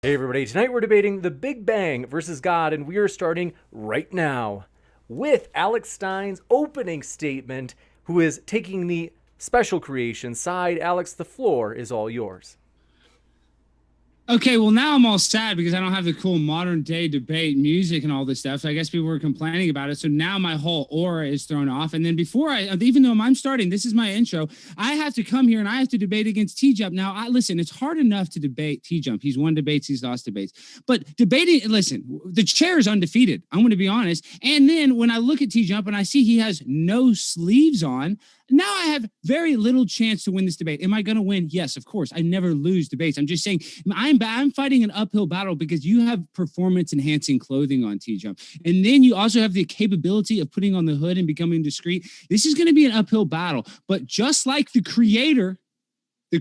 Hey everybody, tonight we're debating the Big Bang versus God, and we are starting right now with Alex Stein's opening statement, who is taking the special creation side. Alex, the floor is all yours. Okay, well now I'm all sad because I don't have the cool modern day debate music and all this stuff. So I guess people were complaining about it. So now my whole aura is thrown off. And then even though I'm starting, this is my intro. I have to come here and I have to debate against TJump. Now, listen, it's hard enough to debate TJump. He's won debates, he's lost debates. But debating, listen, the chair is undefeated. I'm going to be honest. And then when I look at TJump and I see he has no sleeves on, now I have very little chance to win this debate. Am I going to win? Yes, of course. I never lose debates. I'm just saying I'm fighting an uphill battle because you have performance enhancing clothing on TJump. And then you also have the capability of putting on the hood and becoming discreet. This is going to be an uphill battle. But just like the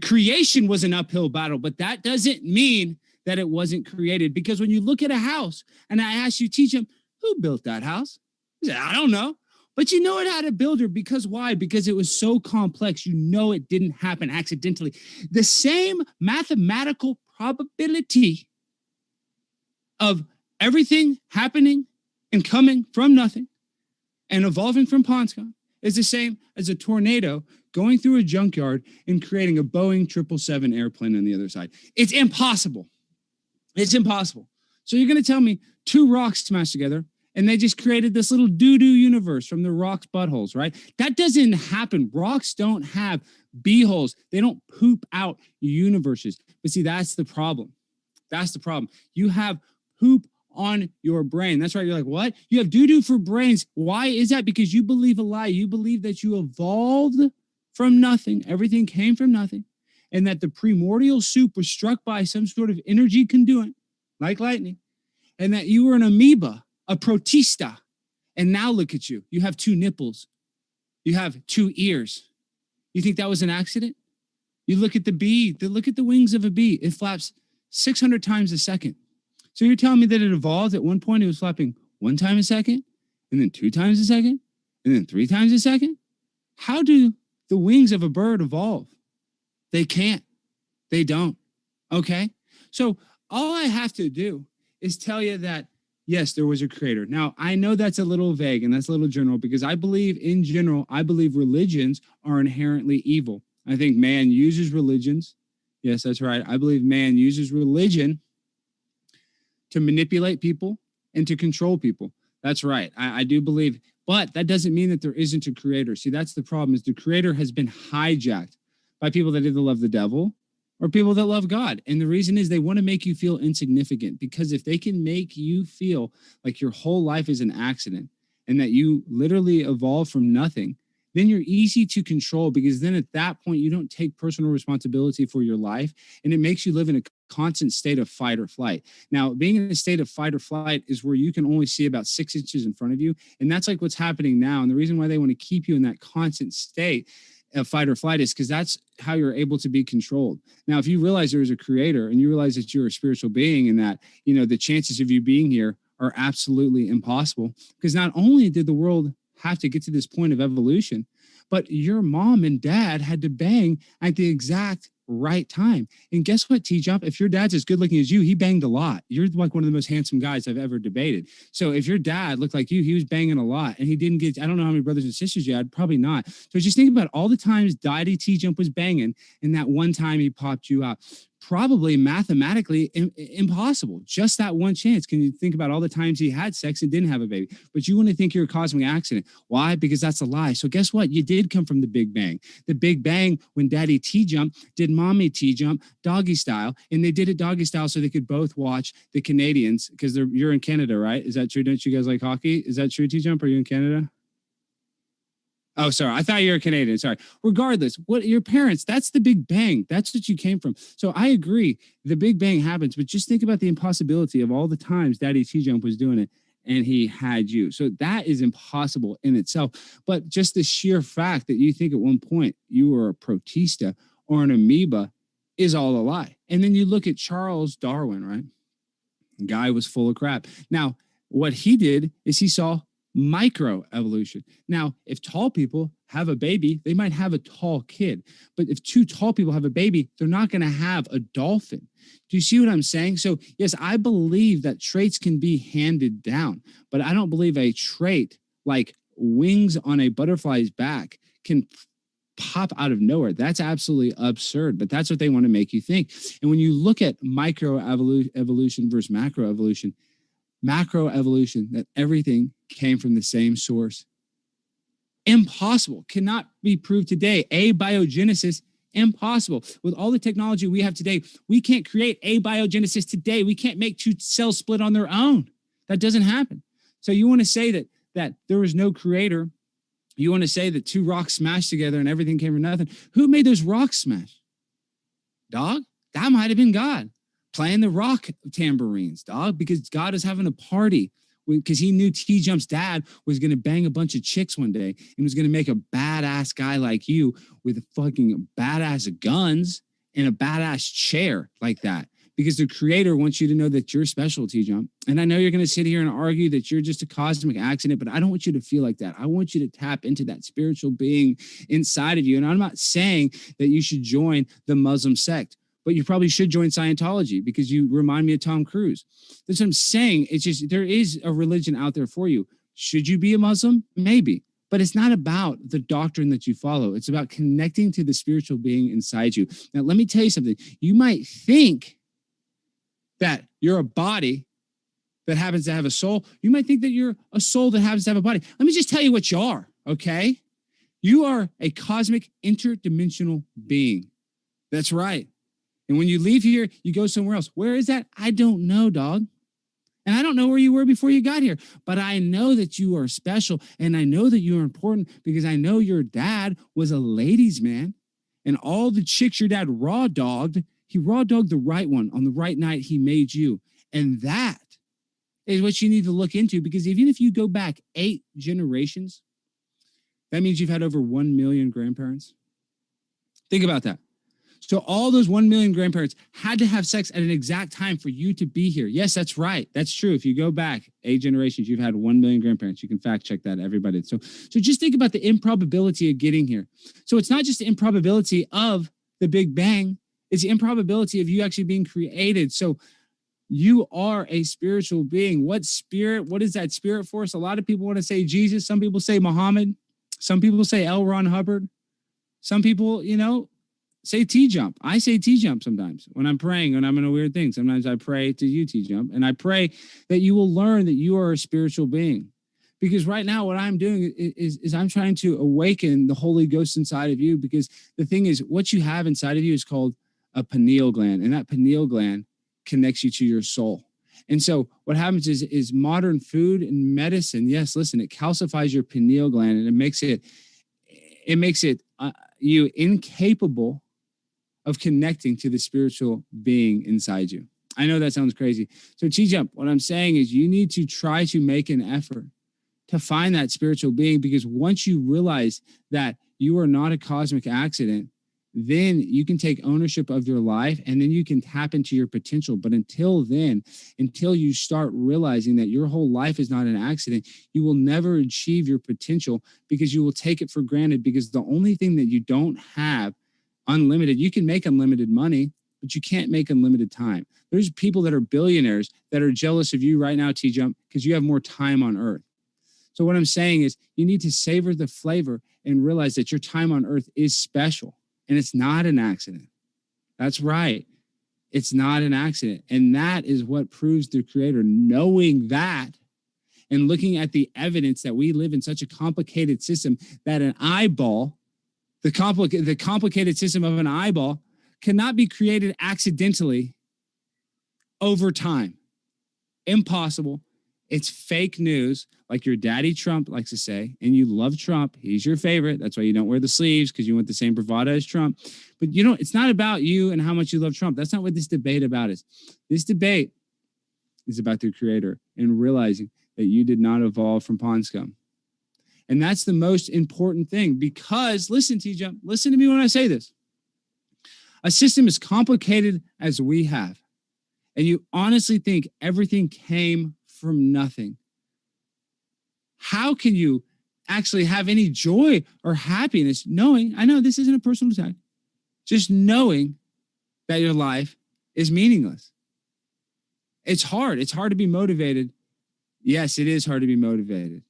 creation was an uphill battle, but that doesn't mean that it wasn't created. Because when you look at a house and I ask you, TJump, who built that house? He said, I don't know. But you know it had a builder because why? Because it was so complex. You know it didn't happen accidentally. The same mathematical probability of everything happening and coming from nothing and evolving from Ponscon is the same as a tornado going through a junkyard and creating a Boeing 777 airplane on the other side. It's impossible. It's impossible. So you're going to tell me two rocks smashed together and they just created this little doo-doo universe from the rock's buttholes, right? That doesn't happen. Rocks don't have beeholes. They don't poop out universes. But see, that's the problem. That's the problem. You have poop on your brain. That's right. You're like, what? You have doo-doo for brains. Why is that? Because you believe a lie. You believe that you evolved from nothing. Everything came from nothing. And that the primordial soup was struck by some sort of energy conduit, like lightning. And that you were an amoeba, a protista. And now look at you. You have two nipples. You have two ears. You think that was an accident? You look at the bee, look at the wings of a bee. It flaps 600 times a second. So you're telling me that it evolved at one point, it was flapping one time a second, and then two times a second, and then three times a second? How do the wings of a bird evolve? They can't. They don't. Okay? So all I have to do is tell you that yes, there was a creator. Now, I know that's a little vague and that's a little general because I believe religions are inherently evil. I think man uses religions. Yes, that's right. I believe man uses religion to manipulate people and to control people. That's right. I do believe, but that doesn't mean that there isn't a creator. See, that's the problem is the creator has been hijacked by people that either love the devil or people that love God. And the reason is they want to make you feel insignificant because if they can make you feel like your whole life is an accident and that you literally evolved from nothing, then you're easy to control because then at that point, you don't take personal responsibility for your life and it makes you live in a constant state of fight or flight. Now, being in a state of fight or flight is where you can only see about 6 inches in front of you. And that's like what's happening now. And the reason why they want to keep you in that constant state of fight or flight is because that's how you're able to be controlled. Now, if you realize there is a creator and you realize that you're a spiritual being and that, you know, the chances of you being here are absolutely impossible because not only did the world have to get to this point of evolution, but your mom and dad had to bang at the exact right time. And guess what, TJump? If your dad's as good looking as you, he banged a lot. You're like one of the most handsome guys I've ever debated. So if your dad looked like you, he was banging a lot and he didn't get, I don't know how many brothers and sisters you had, probably not. So just think about all the times Daddy TJump was banging and that one time he popped you out. Probably mathematically impossible. Just that one chance. Can you think about all the times he had sex and didn't have a baby? But you want to think you're a cosmic accident. Why? Because that's a lie. So guess what? You did come from the Big Bang. The Big Bang when Daddy TJump did Mommy TJump doggy style. And they did it doggy style so they could both watch the Canadians because you're in Canada, right? Is that true? Don't you guys like hockey? Is that true, TJump? Are you in Canada? Oh, sorry. I thought you were Canadian. Sorry. Regardless, what your parents, that's the Big Bang. That's what you came from. So I agree. The Big Bang happens, but just think about the impossibility of all the times Daddy TJump was doing it and he had you. So that is impossible in itself. But just the sheer fact that you think at one point you were a protista or an amoeba is all a lie. And then you look at Charles Darwin, right? The guy was full of crap. Now, what he did is he saw microevolution. Now, if tall people have a baby, they might have a tall kid. But if two tall people have a baby, they're not going to have a dolphin. Do you see what I'm saying? So, yes, I believe that traits can be handed down, but I don't believe a trait like wings on a butterfly's back can pop out of nowhere. That's absolutely absurd, but that's what they want to make you think. And when you look at microevolution versus macroevolution, that everything came from the same source. Impossible. Cannot be proved today. Abiogenesis, impossible. With all the technology we have today, we can't create abiogenesis today. We can't make two cells split on their own. That doesn't happen. So you want to say that there was no creator. You want to say that two rocks smashed together and everything came from nothing. Who made those rocks smash? Dog? That might have been God playing the rock tambourines, dog, because God is having a party because he knew TJump's dad was going to bang a bunch of chicks one day and was going to make a badass guy like you with fucking badass guns and a badass chair like that. Because the creator wants you to know that you're special, TJump. And I know you're going to sit here and argue that you're just a cosmic accident, but I don't want you to feel like that. I want you to tap into that spiritual being inside of you. And I'm not saying that you should join the Muslim sect, but you probably should join Scientology because you remind me of Tom Cruise. That's what I'm saying. It's just, there is a religion out there for you. Should you be a Muslim? Maybe. But it's not about the doctrine that you follow. It's about connecting to the spiritual being inside you. Now, let me tell you something. You might think that you're a body that happens to have a soul. You might think that you're a soul that happens to have a body. Let me just tell you what you are, okay? You are a cosmic interdimensional being. That's right. And when you leave here, you go somewhere else. Where is that? I don't know, dog. And I don't know where you were before you got here, but I know that you are special and I know that you are important because I know your dad was a ladies' man and all the chicks your dad raw dogged, he raw dogged the right one on the right night he made you. And that is what you need to look into because even if you go back 8 generations, that means you've had over 1 million grandparents. Think about that. So all those 1 million grandparents had to have sex at an exact time for you to be here. Yes, that's right. That's true. If you go back 8 generations, you've had 1 million grandparents. You can fact check that, everybody. So just think about the improbability of getting here. So it's not just the improbability of the Big Bang. It's the improbability of you actually being created. So you are a spiritual being. What spirit? What is that spirit force? A lot of people want to say Jesus. Some people say Muhammad. Some people say L. Ron Hubbard. Some people, say TJump. I say TJump sometimes when I'm praying, when I'm in a weird thing. Sometimes I pray to you, TJump, and I pray that you will learn that you are a spiritual being. Because right now what I'm doing is I'm trying to awaken the Holy Ghost inside of you because the thing is what you have inside of you is called a pineal gland, and that pineal gland connects you to your soul. And so what happens is modern food and medicine, yes, listen, it calcifies your pineal gland and it makes it you incapable of connecting to the spiritual being inside you. I know that sounds crazy. So TJump, what I'm saying is you need to try to make an effort to find that spiritual being because once you realize that you are not a cosmic accident, then you can take ownership of your life and then you can tap into your potential. But until then, until you start realizing that your whole life is not an accident, you will never achieve your potential because you will take it for granted because the only thing that you don't have unlimited, you can make unlimited money, but you can't make unlimited time. There's people that are billionaires that are jealous of you right now, TJump, because you have more time on earth. So what I'm saying is you need to savor the flavor and realize that your time on earth is special. And it's not an accident. That's right. It's not an accident. And that is what proves the creator. Knowing that and looking at the evidence that we live in such a complicated system that an eyeball, the complicated system of an eyeball cannot be created accidentally over time. Impossible. It's fake news, like your daddy Trump likes to say, and you love Trump. He's your favorite. That's why you don't wear the sleeves because you want the same bravado as Trump. But it's not about you and how much you love Trump. That's not what this debate about is. This debate is about the creator and realizing that you did not evolve from pond scum. And that's the most important thing because, listen, TJump, listen to me when I say this. A system as complicated as we have, and you honestly think everything came from nothing. how can you actually have any joy or happiness knowing, I know this isn't a personal attack, just knowing that your life is meaningless? It's hard. It's hard to be motivated. Yes, it is hard to be motivated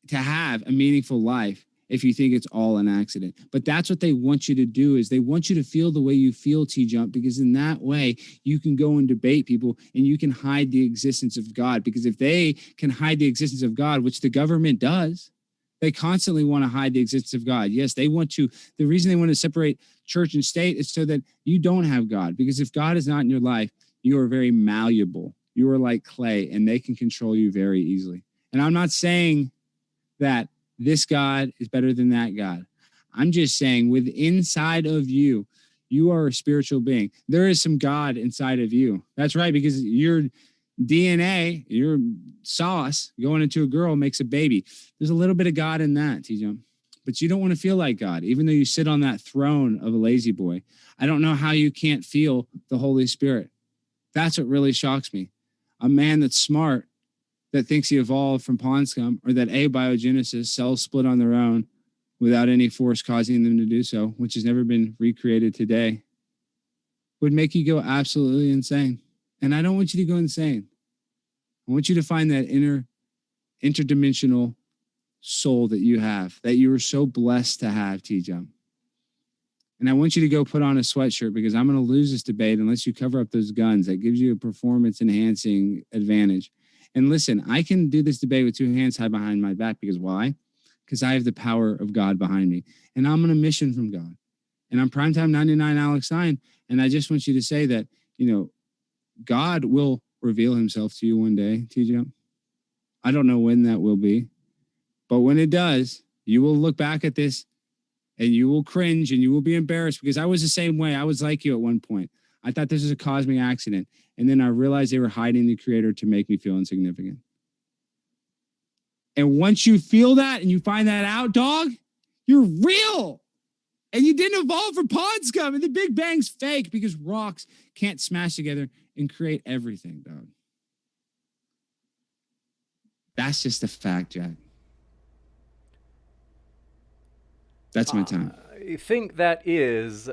to have a meaningful life if you think it's all an accident. But that's what they want you to do, is they want you to feel the way you feel, TJump, because in that way you can go and debate people and you can hide the existence of God. Because if they can hide the existence of God, which the government does, they constantly want to hide the existence of God. Yes, they want to. The reason they want to separate church and state is so that you don't have God. Because if God is not in your life, you are very malleable. You are like clay, and they can control you very easily. And I'm not saying that this God is better than that God. I'm just saying, with inside of you, you are a spiritual being. There is some God inside of you. That's right, because your DNA, your sauce going into a girl makes a baby. There's a little bit of God in that, TJ. But you don't want to feel like God, even though you sit on that throne of a lazy boy. I don't know how you can't feel the Holy Spirit. That's what really shocks me. A man that's smart, that thinks he evolved from pond scum, or that abiogenesis, cells split on their own without any force causing them to do so, which has never been recreated today, would make you go absolutely insane. And I don't want you to go insane. I want you to find that interdimensional soul that you have, that you were so blessed to have, TJump. And I want you to go put on a sweatshirt, because I'm going to lose this debate unless you cover up those guns. That gives you a performance enhancing advantage. And listen, I can do this debate with two hands tied behind my back, because why? Because I have the power of God behind me. And I'm on a mission from God. And I'm Primetime 99 Alex Stein. And I just want you to say that, God will reveal himself to you one day, TJ. I don't know when that will be. But when it does, you will look back at this and you will cringe and you will be embarrassed, because I was the same way. I was like you at one point. I thought this was a cosmic accident. And then I realized they were hiding the creator to make me feel insignificant. And once you feel that and you find that out, dog, you're real. And you didn't evolve from pond scum. And the Big Bang's fake, because rocks can't smash together and create everything, dog. That's just a fact, Jack. That's my time. I think that is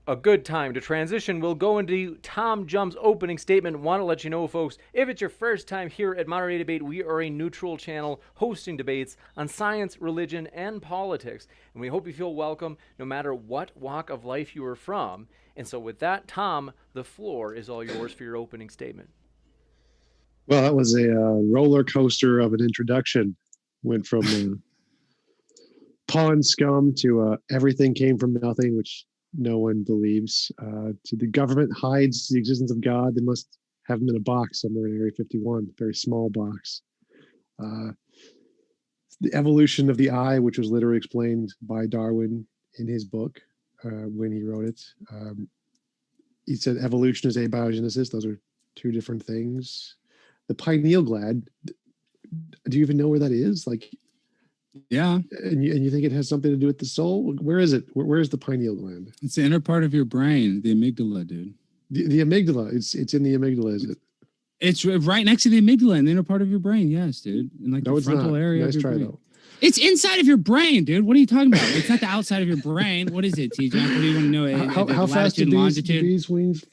a good time to transition. We'll go into TJump's opening statement. Want to let you know, folks, if it's your first time here at Modern Day Debate, we are a neutral channel hosting debates on science, religion, and politics. And we hope you feel welcome no matter what walk of life you are from. And so with that, Tom, the floor is all yours for your opening statement. Well, that was a roller coaster of an introduction. Went from pond scum to everything came from nothing, which no one believes, to the government hides the existence of God. They must have him in a box somewhere in Area 51, very small box. The evolution of the eye, which was literally explained by Darwin in his book when he wrote it. He said evolution is abiogenesis. Those are two different things. The pineal gland, do you even know where that is? Yeah. And you think it has something to do with the soul? Where is it? Where is the pineal gland? It's the inner part of your brain, the amygdala, dude. The amygdala. It's in the amygdala, is it? It's right next to the amygdala in the inner part of your brain. Yes, dude. In No, the it's frontal not. area Nice of your try, brain. though. It's inside of your brain, dude. What are you talking about? It's not the outside of your brain. What is it, TJ? What do you want to know? How fast do bees' wings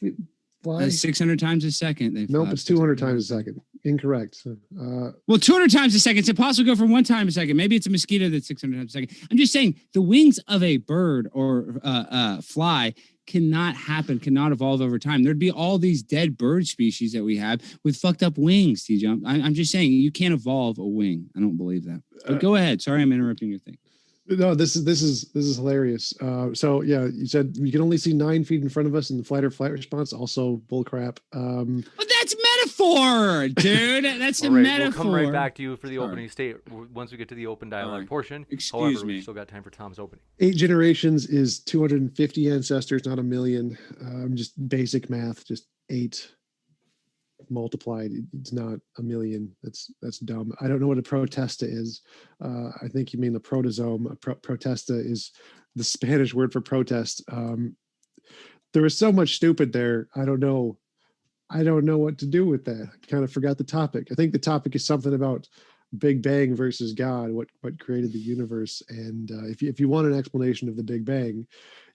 fly? 600 times a second. Nope, it's 200 times a second. Incorrect. Well, 200 times a second. It's impossible to go from 1 time a second. Maybe it's a mosquito that's 600 times a second. I'm just saying the wings of a bird or fly cannot evolve over time. There'd be all these dead bird species that we have with fucked up wings, TJ. I'm just saying you can't evolve a wing. I don't believe that. But go ahead. Sorry, I'm interrupting your thing. No, this is hilarious. So yeah, you said you can only see 9 feet in front of us in the flight or flight response. Also bullcrap. But that's metaphor, dude. That's a All right, metaphor. We'll come right back to you for the opening statement once we get to the open dialogue portion. However, we've still got time for Tom's opening. 8 generations is 250 ancestors, not a million. Just basic math, just 8 multiplied. It's not a million. That's dumb. I don't know what a protesta is. I think you mean the protozome. Protesta is the Spanish word for protest. There was so much stupid there. I don't know what to do with that. I kind of forgot the topic. I think the topic is something about Big Bang versus God, what created the universe. And if you want an explanation of the Big Bang,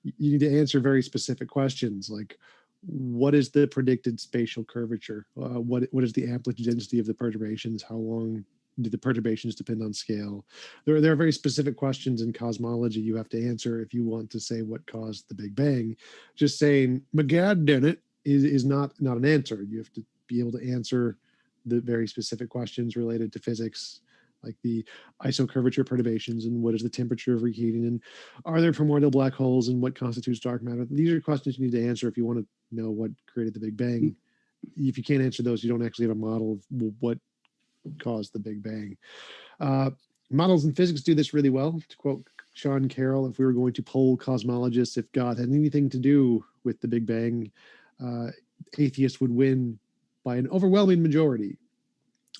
you need to answer very specific questions like, what is the predicted spatial curvature? What is the amplitude density of the perturbations? How long do the perturbations depend on scale? There are very specific questions in cosmology you have to answer if you want to say what caused the Big Bang. Just saying "my God did it" is not an answer. You have to be able to answer the very specific questions related to physics, like the isocurvature perturbations and what is the temperature of reheating and are there primordial black holes and what constitutes dark matter. These are questions you need to answer if you want to know what created the Big Bang. If you can't answer those, you don't actually have a model of what caused the Big Bang. Models in physics do this really well. To quote Sean Carroll, if we were going to poll cosmologists if God had anything to do with the Big Bang, atheists would win by an overwhelming majority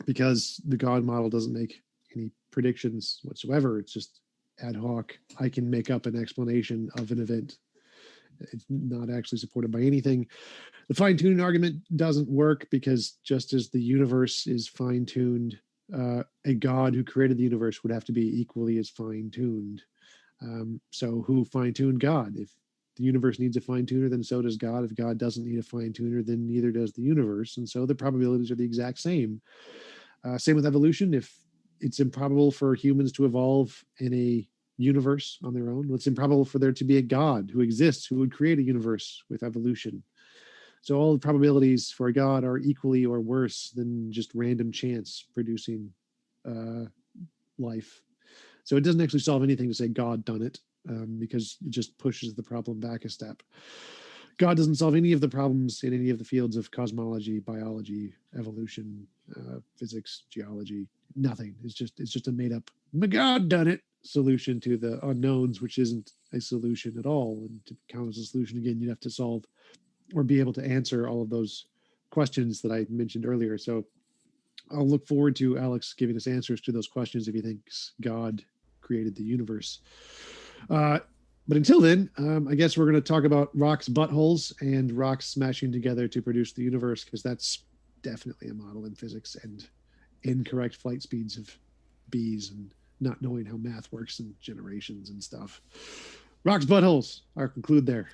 because the God model doesn't make any predictions whatsoever. It's just ad hoc. I can make up an explanation of an event. It's not actually supported by anything. The fine-tuning argument doesn't work because just as the universe is fine-tuned, a God who created the universe would have to be equally as fine-tuned. So who fine-tuned God? If the universe needs a fine-tuner, then so does God. If God doesn't need a fine-tuner, then neither does the universe. And so the probabilities are the exact same. Same with evolution. If it's improbable for humans to evolve in a universe on their own, it's improbable for there to be a God who exists who would create a universe with evolution. So all the probabilities for a God are equally or worse than just random chance producing life. So it doesn't actually solve anything to say God done it, because it just pushes the problem back a step. God doesn't solve any of the problems in any of the fields of cosmology, biology, evolution, physics, geology. Nothing. It's just a made up God done it solution to the unknowns, which isn't a solution at all. And to count as a solution again, you'd have to solve or be able to answer all of those questions that I mentioned earlier. So I'll look forward to Alex giving us answers to those questions if he thinks God created the universe. But until then, I guess we're going to talk about rocks' buttholes and rocks smashing together to produce the universe, because that's definitely a model in physics, and incorrect flight speeds of bees and not knowing how math works and generations and stuff. Rocks' buttholes. I'll conclude there.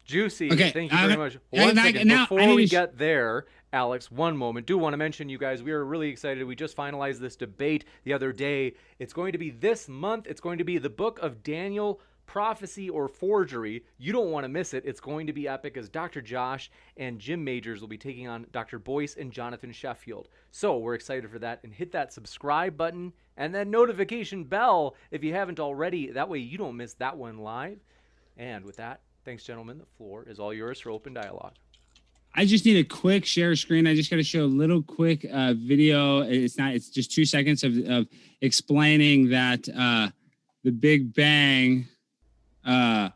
Juicy. Okay, Thank you very much. One second, before we get there, Alex, one moment. Do want to mention, you guys, we are really excited. We just finalized this debate the other day. It's going to be this month. It's going to be the Book of Daniel, Prophecy or Forgery. You don't want to miss it. It's going to be epic, as Dr. Josh and Jim Majors will be taking on Dr. Boyce and Jonathan Sheffield. So we're excited for that. And hit that subscribe button and that notification bell if you haven't already. That way you don't miss that one live. And with that, thanks, gentlemen. The floor is all yours for open dialogue. I just need a quick share screen. I just got to show a little quick video. It's just 2 seconds of explaining that the Big Bang, let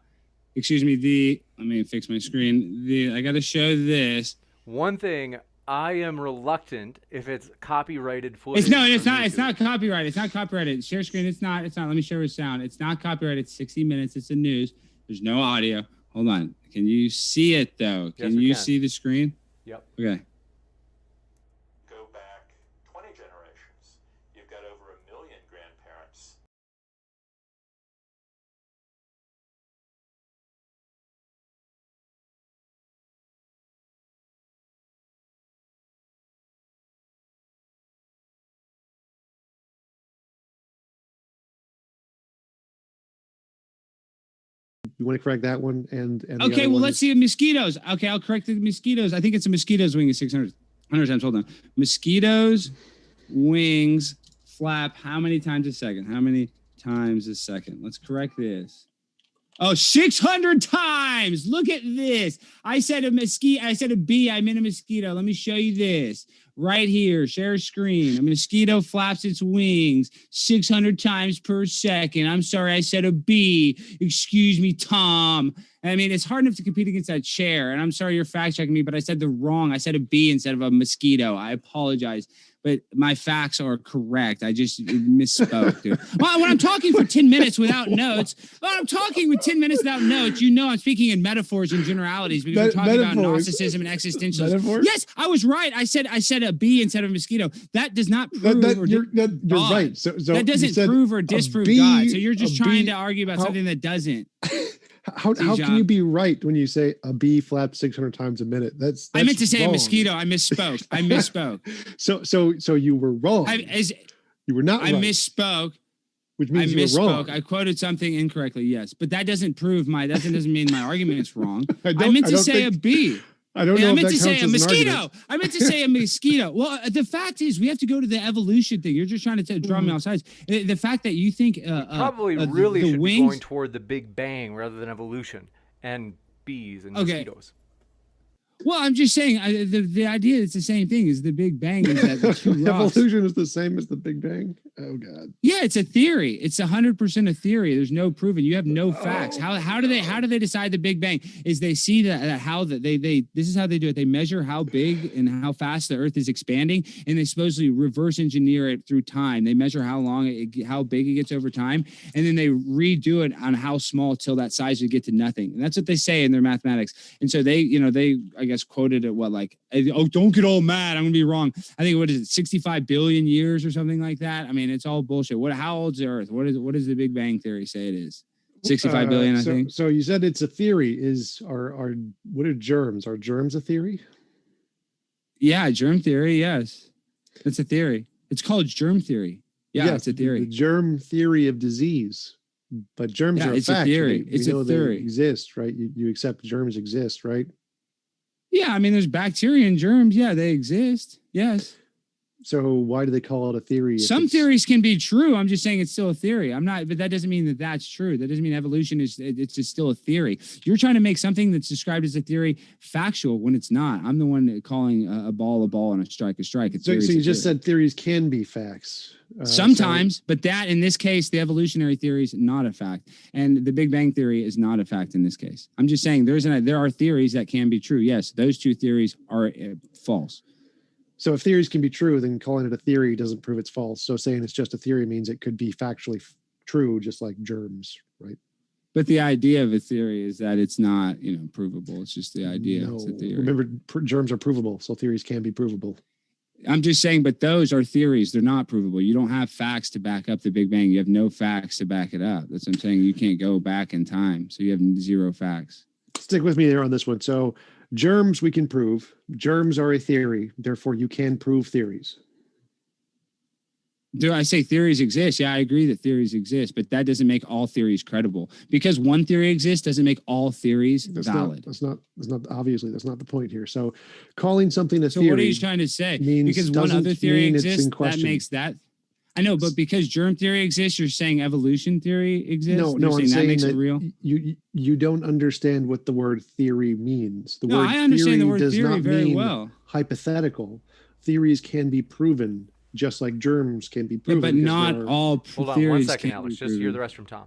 me fix my screen. I got to show this. One thing, I am reluctant if it's copyrighted footage. It's not copyrighted. It's not copyrighted. Share screen. It's not. Let me share with sound. It's not copyrighted. It's 60 minutes. It's the news. There's no audio. Hold on. Can you see it though? Can you see the screen? Yep. Okay. Go back 20 generations. You've got over 1 million grandparents. You want to correct that one? And Okay, well, let's see the mosquitoes. Okay, I'll correct the mosquitoes. I think it's a mosquito's wing is 600 times. Hold on. Mosquitoes' wings flap how many times a second? How many times a second? Let's correct this. Oh, 600 times. Look at this. I said a mosquito. I said a bee. I meant a mosquito. Let me show you this. Right here, share screen. A mosquito flaps its wings 600 times per second. I'm sorry, I said a bee. Excuse me, Tom. I mean, it's hard enough to compete against that chair. And I'm sorry you're fact checking me, but I said I said a bee instead of a mosquito. I apologize. But my facts are correct. I just misspoke, dude. Well, when I'm talking for 10 minutes without notes, I'm speaking in metaphors and generalities because we're talking about Gnosticism and existentialism. Yes, I was right. I said a bee instead of a mosquito, that does not prove you're God. right. So that doesn't prove or disprove God. So you're just trying to argue about something that doesn't. How can you be right when you say a bee flaps 600 times a minute? That's I meant to say wrong. a mosquito. I misspoke. So you were wrong. You were not I right. misspoke. Which means I you were wrong. I quoted something incorrectly, yes. But that doesn't prove that doesn't mean my argument is wrong. I don't meant to say think- a bee. I don't know. I if meant that to say counts a as an mosquito. argument. I meant to say a mosquito. Well, the fact is, we have to go to the evolution thing. You're just trying to draw me off sides. The fact that you think probably really should be going toward the Big Bang rather than evolution and bees and mosquitoes. Well, I'm just saying the idea it's the same thing as the Big Bang is that the two rocks. Evolution is the same as the Big Bang. Oh God. Yeah, it's a theory. It's 100% a theory. There's no proven. You have no facts. How do they decide the Big Bang? Is they see this is how they do it. They measure how big and how fast the Earth is expanding, and they supposedly reverse engineer it through time. They measure how big it gets over time, and then they redo it on how small till that size would get to nothing. And that's what they say in their mathematics. And so they I guess quoted it don't get all mad, I'm gonna be wrong. I think what is it, 65 billion years or something like that. I mean, it's all bullshit. How old's the Earth? What does the Big Bang theory say it is? 65 billion, I think. So you said it's a theory. What are germs? Are germs a theory? Yeah, germ theory, yes. It's a theory. It's called germ theory. Yeah, it's a theory. The germ theory of disease. But germs are a fact. A theory. It's a theory. They exist, right? You accept germs exist, right? Yeah, I mean, there's bacteria and germs. Yeah, they exist. Yes. So why do they call it a theory? Some theories can be true. I'm just saying it's still a theory. But that doesn't mean that that's true. That doesn't mean evolution it's just still a theory. You're trying to make something that's described as a theory factual when it's not. I'm the one calling a ball and a strike a strike. So you just said theories can be facts. Sometimes, but that in this case, the evolutionary theory is not a fact, and the Big Bang theory is not a fact in this case. I'm just saying there are theories that can be true. Yes, those two theories are false. So if theories can be true, then calling it a theory doesn't prove it's false. So saying it's just a theory means it could be factually true, just like germs, right? But the idea of a theory is that it's not, provable. It's just the idea. No. It's a theory. Remember, germs are provable, so theories can be provable. I'm just saying, but those are theories. They're not provable. You don't have facts to back up the Big Bang. You have no facts to back it up. That's what I'm saying. You can't go back in time. So you have zero facts. Stick with me there on this one. So germs we can prove. Germs are a theory. Therefore, you can prove theories. Do I say theories exist? Yeah, I agree that theories exist, but that doesn't make all theories credible. Because one theory exists doesn't make all theories valid. That's not obviously that's not the point here. So calling something a so theory. So what are you trying to say? Because one other theory exists, that makes that. I know, but because germ theory exists, you're saying evolution theory exists? No, I'm saying makes that it real? You don't understand what the word theory means. I understand the word theory very well. Hypothetical. Theories can be proven. Just like germs can be proven. But not all theories. Hold on 1 second, Alex. Just hear the rest from Tom.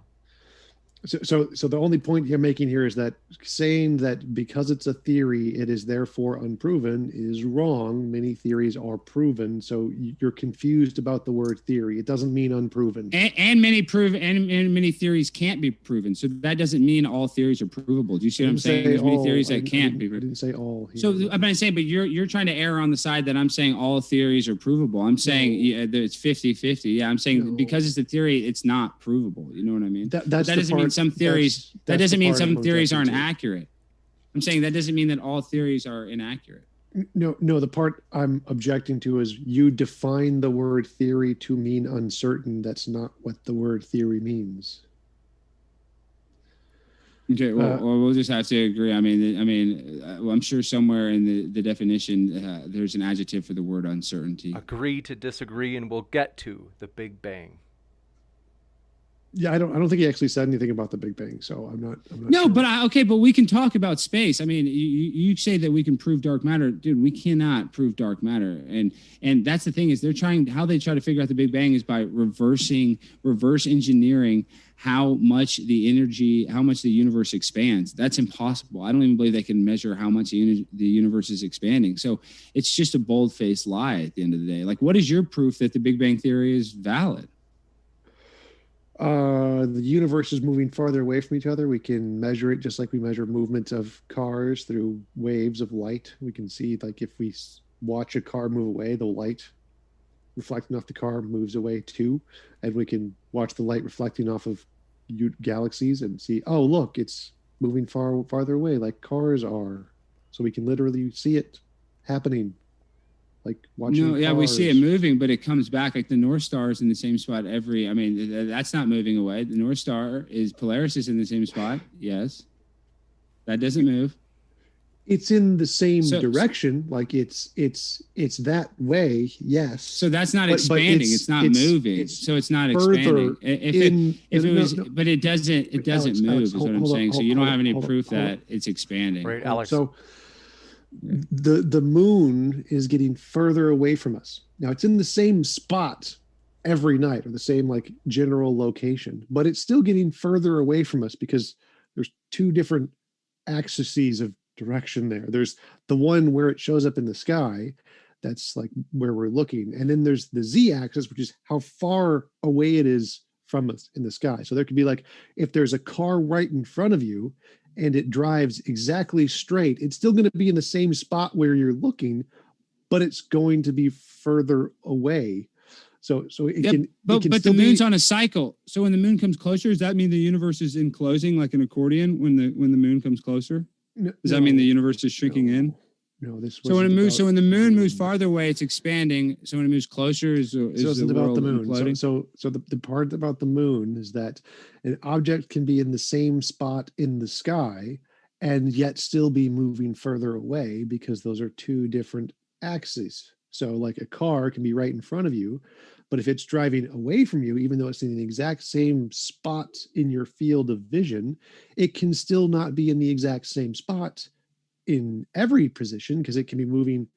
So the only point you're making here is that saying that because it's a theory, it is therefore unproven is wrong. Many theories are proven. So you're confused about the word theory. It doesn't mean unproven. And many theories can't be proven. So that doesn't mean all theories are provable. Do you see what I'm saying? There's many theories that can't be proven. I didn't say all. Here. So I'm saying, but you're trying to err on the side that I'm saying all theories are provable. I'm saying it's 50-50. Yeah, I'm saying because it's a theory, it's not provable. You know what I mean? That doesn't mean some theories. That doesn't mean some theories aren't accurate. I'm saying that doesn't mean that all theories are inaccurate. No, the part I'm objecting to is you define the word theory to mean uncertain. That's not what the word theory means. Okay, well, we'll just have to agree. I mean, I'm sure somewhere in the definition there's an adjective for the word uncertainty. Agree to disagree, and we'll get to the Big Bang. Yeah, I don't think he actually said anything about the Big Bang, so I'm not no, sure. but we can talk about space. I mean, you say that we can prove dark matter, dude. We cannot prove dark matter, and that's the thing is they try to figure out the Big Bang is by reverse engineering how much the universe expands. That's impossible. I don't even believe they can measure how much the universe is expanding. So it's just a bold-faced lie at the end of the day. Like, what is your proof that the Big Bang theory is valid? The universe is moving farther away from each other. We can measure it just like we measure movements of cars through waves of light. We can see, like, if we watch a car move away, the light reflecting off the car moves away too, and we can watch the light reflecting off of galaxies and see, oh look, it's moving farther away like cars are. So we can literally see it happening, like watching. No, yeah, we see it moving, but it comes back. Like the North Star is in the same spot that's not moving away. The North Star Polaris is in the same spot. Yes, that doesn't move. It's in the same direction, like it's that way. Yes. So that's not expanding. It's not moving. So it's not expanding. But it doesn't Alex, move. Alex, is what I'm saying. So you don't have any proof that it's expanding. Right, Alex. So the moon is getting further away from us. Now it's in the same spot every night, or the same like general location, but it's still getting further away from us because there's two different axes of direction there. There's the one where it shows up in the sky, that's like where we're looking, and then there's the z-axis, which is how far away it is from us in the sky. So there could be like, if there's a car right in front of you and it drives exactly straight, it's still going to be in the same spot where you're looking, but it's going to be further away. So but the moon's on a cycle. So when the moon comes closer, does that mean the universe is enclosing like an accordion when the moon comes closer? Does that mean the universe is shrinking in? No, this. So when the moon moves farther away, it's expanding. So when it moves closer, is it's the about world the moon. imploding? So the part about the moon is that an object can be in the same spot in the sky and yet still be moving further away, because those are two different axes. So like a car can be right in front of you, but if it's driving away from you, even though it's in the exact same spot in your field of vision, it can still not be in the exact same spot in every position, because it can be moving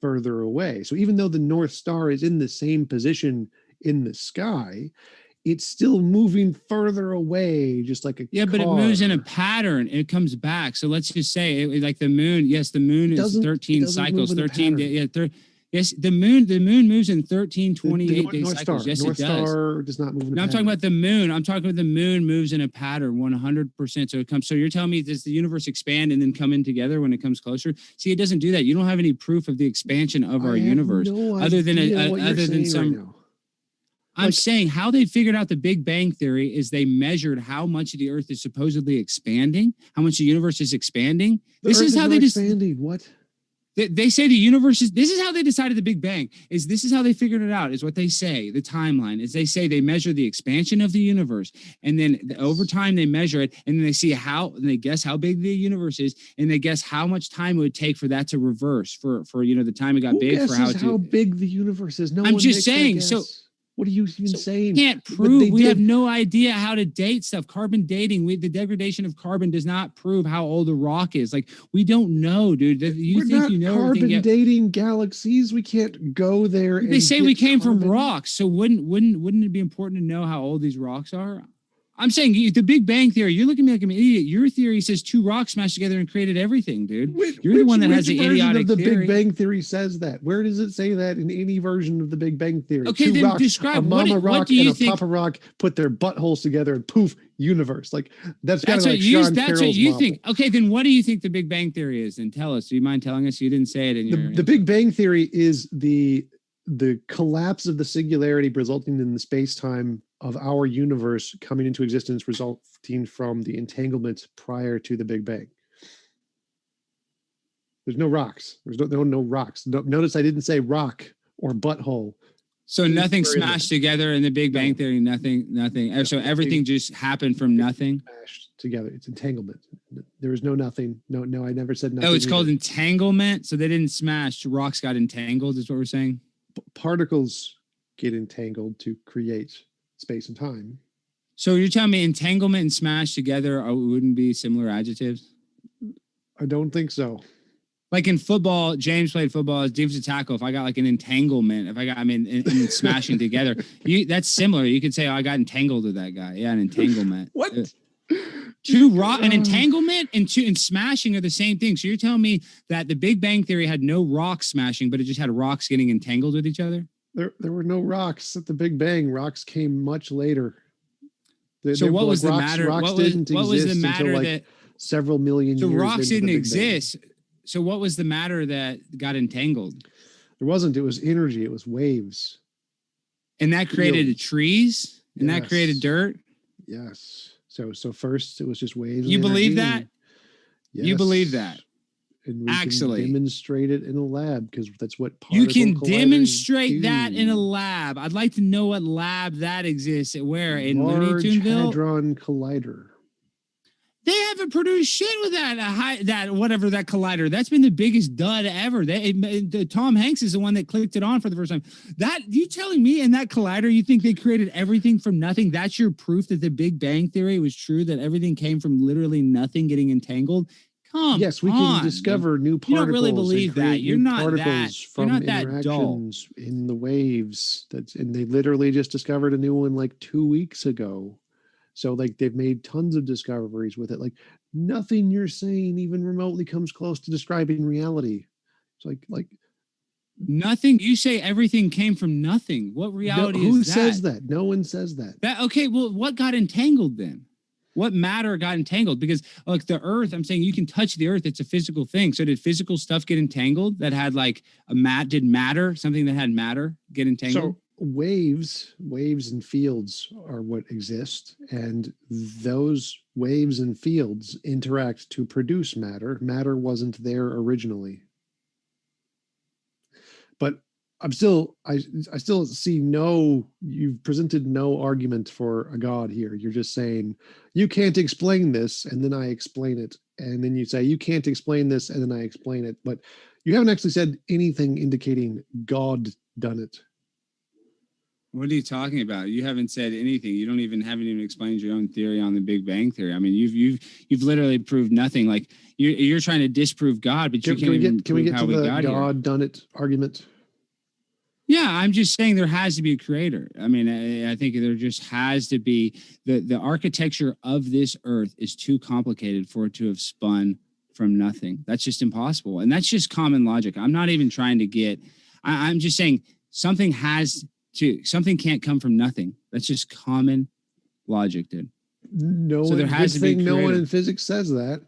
further away. So even though the North Star is in the same position in the sky, it's still moving further away, just like a car. But it moves in a pattern. It comes back. So let's just say, like the moon. Yes, the moon is 13 cycles. 13 days. Yes, the moon moves in 13, 28 day cycles. Yes, North it does. Star does not move in a No, I'm talking about the moon. I'm talking about the moon moves in a pattern 100%. So it comes. So you're telling me, does the universe expand and then come in together when it comes closer? See, it doesn't do that. You don't have any proof of the expansion of our universe, other than some. Right, I'm saying how they figured out the Big Bang Theory is they measured how much the Earth is supposedly expanding, how much the universe is expanding. This is how they expanding. What? They say the universe is, this is how they decided the Big Bang, this is how they figured it out, is what they say. The timeline is, they say they measure the expansion of the universe, and then over time they measure it, and then they see and they guess how big the universe is, and they guess how much time it would take for that to reverse, for the time it got Who big, for how big the universe is. I'm just saying, so what are you even saying? Can't prove. We have no idea how to date stuff. Carbon dating. The degradation of carbon does not prove how old a rock is. Like, we don't know, dude. We're not carbon dating galaxies. We can't go there. They say we came from rocks. So wouldn't it be important to know how old these rocks are? I'm saying the Big Bang Theory, you're looking at me like I'm an idiot. Your theory says two rocks smashed together and created everything, dude. You're the one that has the idiotic theory. The Big Big Bang Theory says that. Where does it say that in any version of the Big Bang Theory? Okay, two then rocks, describe a mama rock what do you and a papa rock put their buttholes together and poof, universe. Like that's kind of like Sean That's what you model. think. Okay, then what do you think the Big Bang Theory is? Then tell us. Do you mind telling us? You didn't say it in your. The Big Bang Theory is the collapse of the singularity resulting in the space-time of our universe coming into existence, resulting from the entanglement prior to the Big Bang. There's no rocks. There's no rocks. Notice I didn't say rock or butthole. So nothing smashed together in the Big Bang Theory. Nothing. So everything just happened from nothing. Smashed together. It's entanglement. There was no nothing. No, I never said nothing. Oh, it's called entanglement. So they didn't smash. Rocks got entangled. Is what we're saying. Particles get entangled to create space and time. So you're telling me entanglement and smash together wouldn't be similar adjectives? I don't think so. Like in football, James played football as defensive tackle. If I got like an entanglement, in smashing together, that's similar. You could say, I got entangled with that guy. Yeah, an entanglement. What? An entanglement and smashing are the same thing. So you're telling me that the Big Bang Theory had no rocks smashing, but it just had rocks getting entangled with each other? There were no rocks at the Big Bang. Rocks came much later. So what was the matter? Rocks didn't exist until like several million years. So rocks didn't exist. So what was the matter that got entangled? There wasn't. It was energy. It was waves. And that created Fields. trees, and that created Yes. dirt. Yes. So first it was just waves. You and believe energy, that? and- You believe that? And we Actually. can demonstrate it in a lab because that's what You particle can colliders demonstrate that in a do. lab. I'd like to know what lab that exists at where in Looney Large Tuneville. Hadron Collider. They haven't produced shit with that that whatever that collider. That's been the biggest dud ever. Tom Hanks is the one that clicked it on for the first time. That you telling me in that collider you think they created everything from nothing? That's your proof that the Big Bang Theory was true, that everything came from literally nothing getting entangled? Come Yes, we on, can discover new particles. You don't really and believe that. create You're new not particles that. You're from not that dull. interactions in the waves. And they literally just discovered a new one like 2 weeks ago. So like they've made tons of discoveries with it. Like nothing you're saying even remotely comes close to describing reality. It's like Nothing. You say everything came from nothing. What reality who is that? says that? No one says that. Okay, well, what got entangled then? What matter got entangled? Because like the earth, I'm saying you can touch the earth. It's a physical thing. So did physical stuff get entangled that had like did matter, something that had matter get entangled? So waves and fields are what exist, and those waves and fields interact to produce matter. Matter wasn't there originally. But I still see you've presented no argument for a God here. You're just saying you can't explain this, and then I explain it, and then you say you can't explain this, and then I explain it, but you haven't actually said anything indicating God done it. What are you talking about? You haven't said anything. You haven't even explained your own theory on the Big Bang Theory. I mean, you've literally proved nothing. Like you're trying to disprove God, but you can't even prove how we got here. God done it argument? Yeah, I'm just saying there has to be a creator. I mean, I think there just has to be the architecture of this earth is too complicated for it to have spun from nothing. That's just impossible. And that's just common logic. I'm not even trying to get, I'm just saying something can't come from nothing. That's just common logic, dude. So there has to be no one in physics says that.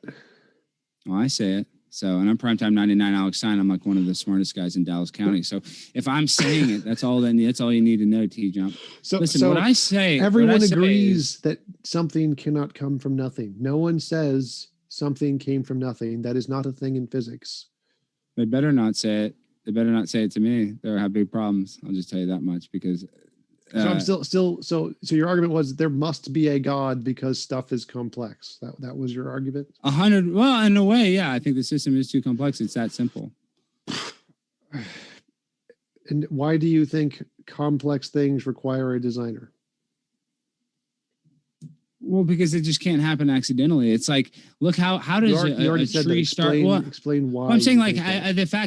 Oh, I say it. So, and I'm primetime 99 Alex Stein. I'm like one of the smartest guys in Dallas County. So if I'm saying it, that's all you need to know, TJump. So listen, what I say, everyone agrees that something cannot come from nothing. No one says something came from nothing. That is not a thing in physics. They better not say it. They better not say it to me. They'll have big problems. I'll just tell you that much because. So I'm so your argument was that there must be a God because stuff is complex. That was your argument? 100. Well, in a way, yeah. I think the system is too complex. It's that simple. And why do you think complex things require a designer? Well, because it just can't happen accidentally. It's like, look, how does a tree start? Explain why. Well, I'm saying like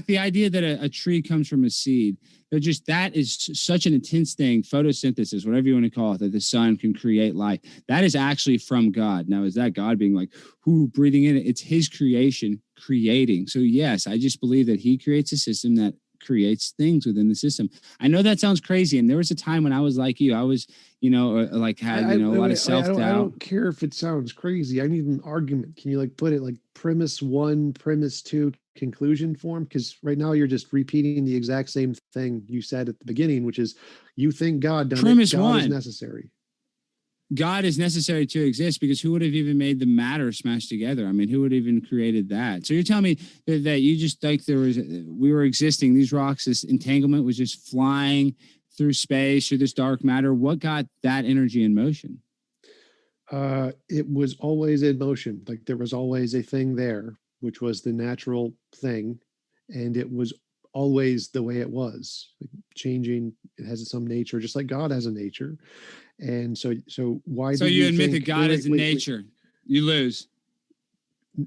the idea that a tree comes from a seed. That is such an intense thing. Photosynthesis, whatever you want to call it, that the sun can create life. That is actually from God. Now, is that God being like, who breathing in it? It's his creation creating. So yes, I just believe that he creates a system that creates things within the system. I know that sounds crazy. And there was a time when I was like you, I was, had a lot of self-doubt. I don't care if it sounds crazy. I need an argument. Can you put it like premise 1, premise 2, conclusion form? Because right now you're just repeating the exact same thing you said at the beginning, which is you think God done premise it. God 1 is necessary. God is necessary to exist because who would have even made the matter smashed together? I mean, who would have even created that? So you're telling me that you just think we were existing, these rocks, this entanglement was just flying through space, through this dark matter. What got that energy in motion? It was always in motion. Like there was always a thing there, which was the natural thing. And it was always the way it was, like changing. It has some nature, just like God has a nature. And so why? So you admit that God is in nature? You lose.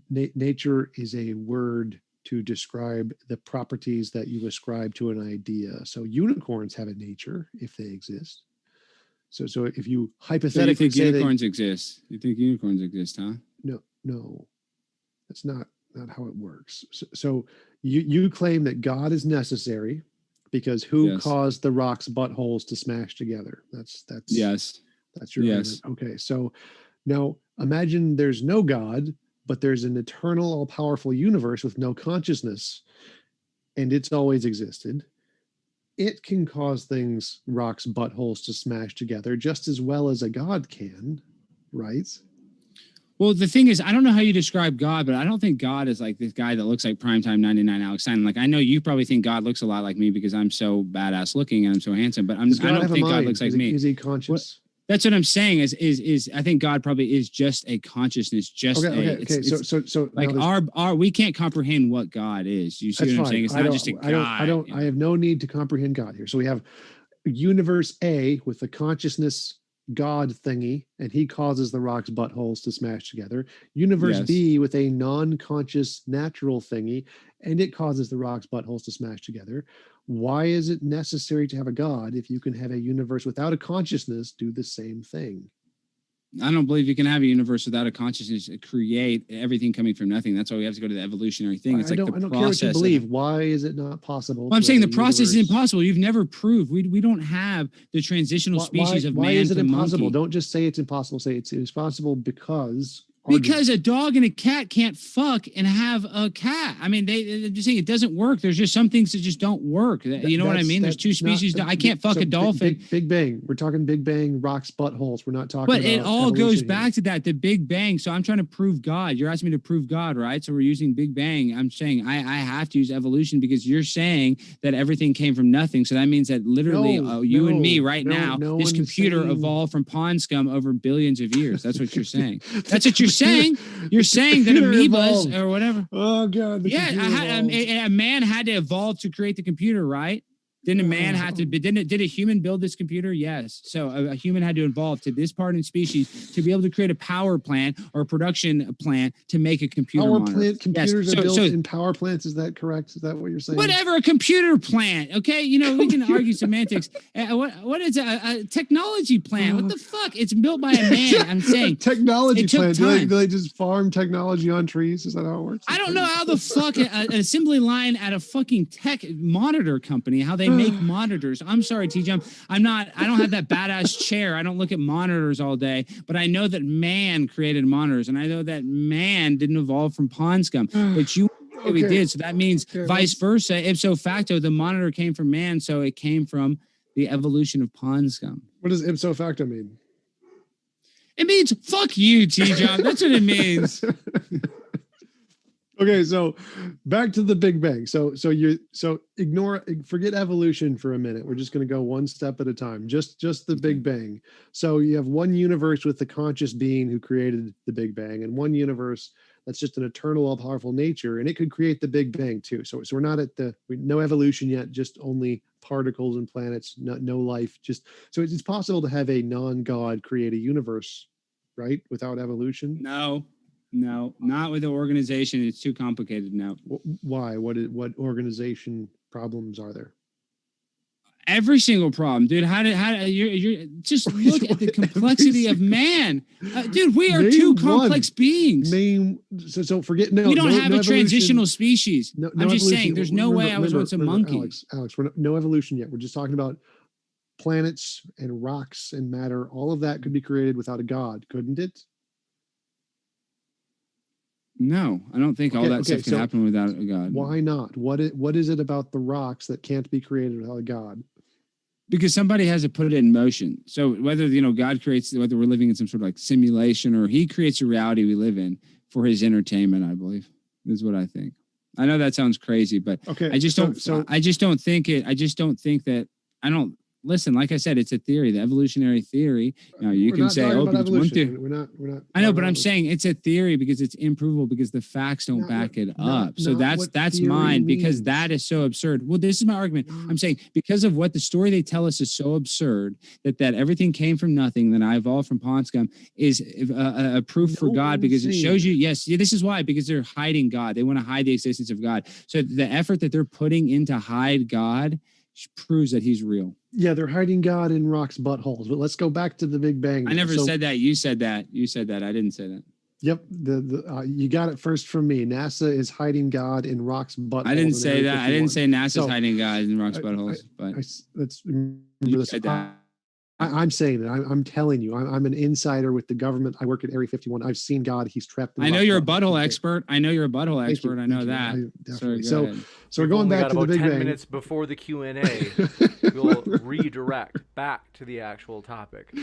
Nature is a word to describe the properties that you ascribe to an idea. So unicorns have a nature if they exist. So if you hypothetically think unicorns exist, you think unicorns exist, huh? No, that's not how it works. So you claim that God is necessary. Because who caused the rock's buttholes to smash together? That's yes. That's your argument. Okay. So now imagine there's no God, but there's an eternal, all-powerful universe with no consciousness, and it's always existed. it can cause things, rocks, buttholes to smash together just as well as a God can, right? Well, the thing is, I don't know how you describe God, but I don't think God is like this guy that looks like primetime 99 Alex Stein. Like, I know you probably think God looks a lot like me because I'm so badass looking and I'm so handsome, but I don't think God looks like me. Is he conscious? That's what I'm saying is I think God probably is just a consciousness, just okay. So like our we can't comprehend what God is. You see what I'm saying? It's not just a God. I have no need to comprehend God here. So we have universe A with the consciousness God thingy, and he causes the rocks buttholes to smash together. Universe B with a non-conscious natural thingy, and it causes the rocks buttholes to smash together. Why is it necessary to have a God if you can have a universe without a consciousness do the same thing? I don't believe you can have a universe without a consciousness, create everything coming from nothing. That's why we have to go to the evolutionary thing. It's I don't care what you believe. Why is it not possible? Well, I'm saying the process is impossible. You've never proved. We don't have the transitional species of man to monkey. Why is it impossible? Don't just say it's impossible. Say it's impossible because a dog and a cat can't fuck and have a cat. I mean, they're just saying it doesn't work. There's just some things that just don't work. You know what I mean? There's two species. I can't fuck a dolphin. Big Bang. We're talking Big Bang, rocks, buttholes. We're not talking But about it all goes back to that, the Big Bang. So I'm trying to prove God. You're asking me to prove God, right? So we're using Big Bang. I'm saying I have to use evolution because you're saying that everything came from nothing. So that means that literally you and me right now, this computer evolved from pond scum over billions of years. That's what you're saying. That's what you're saying. You're saying that amoebas or whatever. Oh God! A man had to evolve to create the computer, right? Didn't a man have to? Did a human build this computer? Yes. So a human had to evolve to this part in species to be able to create a power plant or a production plant to make a computer. Computers are built in power plants. Is that correct? Is that what you're saying? Whatever, a computer plant. Okay, we can argue semantics. What is a technology plant? What the fuck? It's built by a man. I'm saying technology plant. Do they just farm technology on trees? Is that how it works? I don't know how the fuck an assembly line at a fucking tech monitor company how they make monitors. I'm sorry, TJump. I don't have that badass chair. I don't look at monitors all day, but I know that man created monitors, and I know that man didn't evolve from pond scum, but you we did. So that means vice versa. Ipso facto, the monitor came from man, so it came from the evolution of pond scum. What does ipso facto mean? It means fuck you, TJump. That's what it means. Okay, so back to the Big Bang. So forget evolution for a minute. We're just going to go one step at a time. Just the Big Bang. So you have one universe with the conscious being who created the Big Bang, and one universe that's just an eternal, all-powerful nature, and it could create the Big Bang too. So we're not at no evolution yet, just only particles and planets, no life. So it's possible to have a non-God create a universe, right, without evolution. No, not with the organization. It's too complicated now. Why? What organization problems are there? Every single problem, dude. How you just look at the complexity of man, dude. We are two complex beings. So forget no. We don't have a evolution. transitional species. No I'm just evolution. saying, there's no way I was once a monkey. Alex, we're no evolution yet. We're just talking about planets and rocks and matter. All of that could be created without a God, couldn't it? No, I don't think all that stuff can happen without a God. Why not? What is it about the rocks that can't be created without a God? Because somebody has to put it in motion. So whether God creates, whether we're living in some sort of like simulation or he creates a reality we live in for his entertainment, I believe is what I think. I know that sounds crazy, but I just don't think that. Listen, like I said, it's a theory, the evolutionary theory. Now you can say, because one theory. We're not. I know, but I'm saying it's a theory because it's improvable because the facts don't back it up. So that's mine because that is so absurd. Well, this is my argument. I'm saying because of what the story they tell us is so absurd that everything came from nothing, that I evolved from pond scum is a proof for God because it shows you. Yes, this is why, because they're hiding God. They want to hide the existence of God. So the effort that they're putting in to hide God proves that he's real. Yeah, they're hiding God in rocks' buttholes. But let's go back to the Big Bang. I never said that. You said that. I didn't say that. Yep, you got it first from me. NASA is hiding God in rocks' buttholes. I didn't say that. I didn't say NASA's hiding God in rocks' buttholes. But let's remember this. Said that. I'm saying it. I'm telling you. I'm an insider with the government. I work at Area 51. I've seen God. He's trapped. I know you're a butthole expert. I know you're a butthole Thank you, expert. I know thank you. that. Definitely. Sorry, go ahead. So We've we're going only back got to the about Big 10 Bang. minutes before the Q&A. We'll redirect back to the actual topic.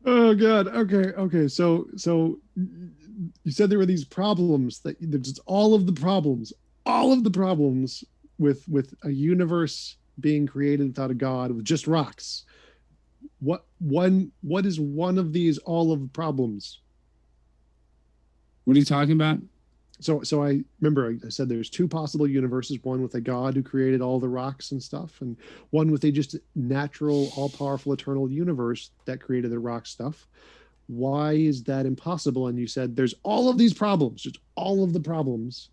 Oh God. Okay. So you said there were these problems that there's all of the problems with a universe being created without a God with just rocks. What is one of these all of the problems? What are you talking about? So I remember I said there's two possible universes, one with a God who created all the rocks and stuff, and one with a just natural, all-powerful, eternal universe that created the rock stuff. Why is that impossible? And you said there's all of these problems, just all of the problems.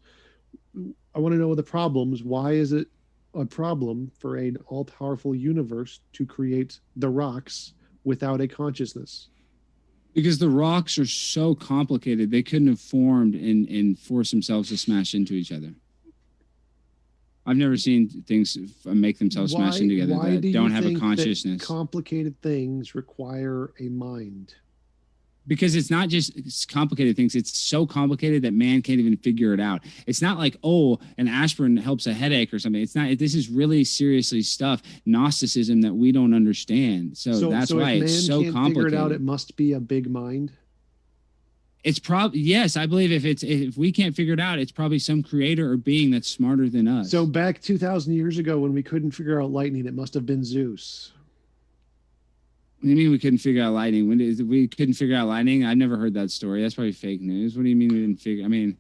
I want to know the problems. Why is it a problem for an all-powerful universe to create the rocks without a consciousness? Because the rocks are so complicated, they couldn't have formed and forced themselves to smash into each other. I've never seen things make themselves smash in together that don't have a consciousness. Complicated things require a mind. Because it's not just complicated things. It's so complicated that man can't even figure it out. It's not like, oh, an aspirin helps a headache or something. It's not. This is really seriously stuff, Gnosticism that we don't understand. So that's why it's so complicated. If man can't figure it out, it must be a big mind. It's probably, yes, I believe if we can't figure it out, it's probably some creator or being that's smarter than us. So back 2,000 years ago when we couldn't figure out lightning, it must have been Zeus. What do you mean we couldn't figure out lightning? We couldn't figure out lightning? I've never heard that story. That's probably fake news. What do you mean we didn't figure? I mean,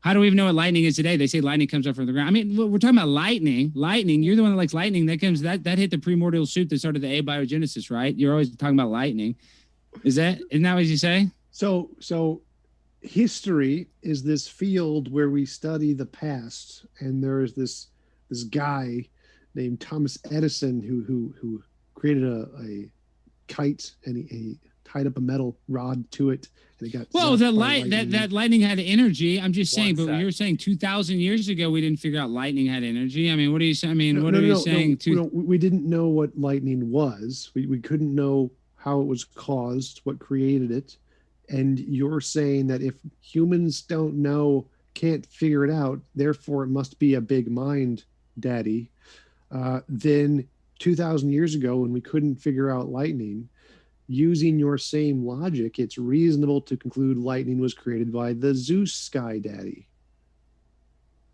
how do we even know what lightning is today? They say lightning comes up from the ground. I mean, we're talking about lightning. Lightning. You're the one that likes lightning. That hit the primordial soup that started the abiogenesis, right? You're always talking about lightning. Isn't that what you say? So history is this field where we study the past, and there's this guy named Thomas Edison who created a kite, and he tied up a metal rod to it, and it got that lightning had energy. I'm just saying, but you're saying 2,000 years ago we didn't figure out lightning had energy. I mean, what are you saying? I mean, what are you saying? We didn't know what lightning was. We couldn't know how it was caused, what created it. And you're saying that if humans don't know, can't figure it out, therefore it must be a big mind, Daddy. Then 2,000 years ago, when we couldn't figure out lightning, using your same logic, it's reasonable to conclude lightning was created by the Zeus sky daddy.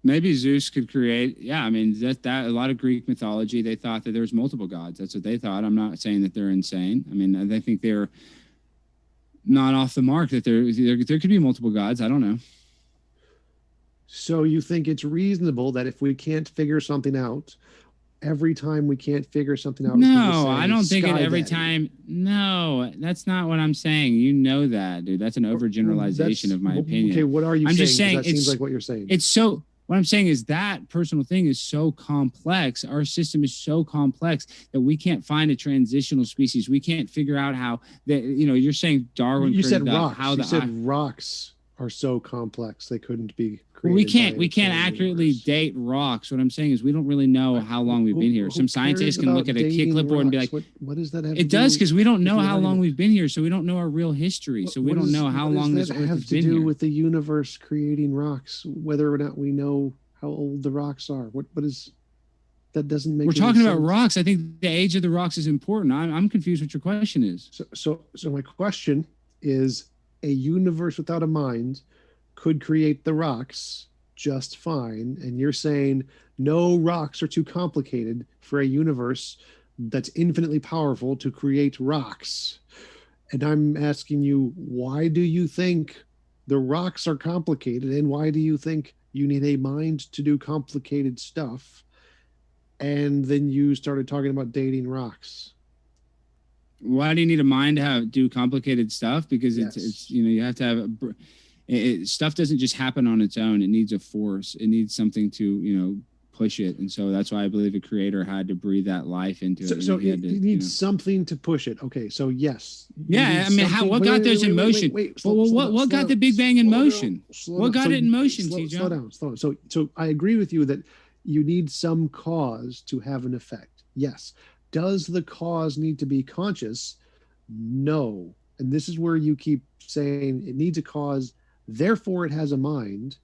Maybe Zeus could create. Yeah, I mean that a lot of Greek mythology, they thought that there was multiple gods. That's what they thought. I'm not saying that they're insane. I mean, I think they're not off the mark. That there could be multiple gods. I don't know. So you think it's reasonable that if we can't figure something out, every time we can't figure something out? No, I don't think it every time. No, that's not what I'm saying. You know that, dude. That's an overgeneralization of my opinion. Okay, what are you saying? I'm just saying that seems like what you're saying. It's so. What I'm saying is that personal thing is so complex. Our system is so complex that we can't find a transitional species. We can't figure out how that. You know, you're saying Darwin. You said rocks. You said rocks are so complex they couldn't be created. We can't accurately date rocks. What I'm saying is we don't really know how long we've been here. Some scientists can look at a clipboard and be like, what does that have it does, because we don't know how long we've been here, so we don't know our real history. So we don't know how long this Earth has been here. What does that have to do with the universe creating rocks, whether or not we know how old the rocks are? What is that? Doesn't make. We're talking about rocks. I think the age of the rocks is important. I'm confused what your question is. So my question is, a universe without a mind could create the rocks just fine, and you're saying no, rocks are too complicated for a universe that's infinitely powerful to create rocks. And I'm asking you, why do you think the rocks are complicated, and why do you think you need a mind to do complicated stuff? And then you started talking about dating rocks. Why do you need a mind to do complicated stuff? Because it's you have to have stuff doesn't just happen on its own. It needs a force. It needs something to push it. And so that's why I believe a creator had to breathe that life into it. So it needs something to push it. Okay, so yes. Yeah, I mean, what got those in motion? What got the Big Bang in motion? What got it in motion, TJump? Slow down. So I agree with you that you need some cause to have an effect. Yes. does the cause need to be conscious? No. And this is where you keep saying it needs a cause, therefore it has a mind,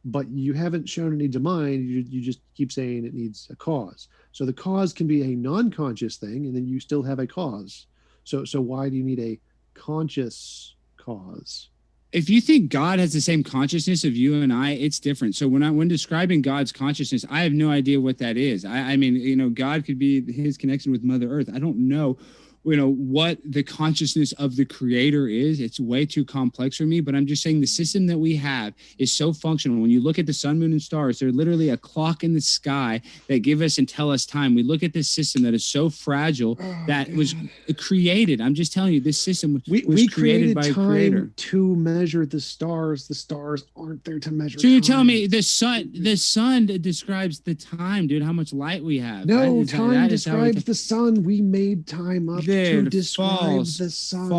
but you haven't shown it needs a mind. You just keep saying it needs a cause. So the cause can be a non-conscious thing, and then you still have a cause. So why do you need a conscious cause? If you think God has the same consciousness of you and I, it's different. So when describing God's consciousness, I have no idea what that is. I mean, you know, God could be his connection with Mother Earth. I don't know, you know, what the consciousness of the creator is. It's way too complex for me, but I'm just saying the system that we have is so functional. When you look at the sun, moon, and stars, they're literally a clock in the sky that give us and tell us time. We look at this system that is so fragile that was created. I'm just telling you, this system was created by a creator. To measure the stars. The stars aren't there to measure So you're time. telling me the sun describes the time, dude, how much light we have. No, time describes the sun. We made time up to describe the sun.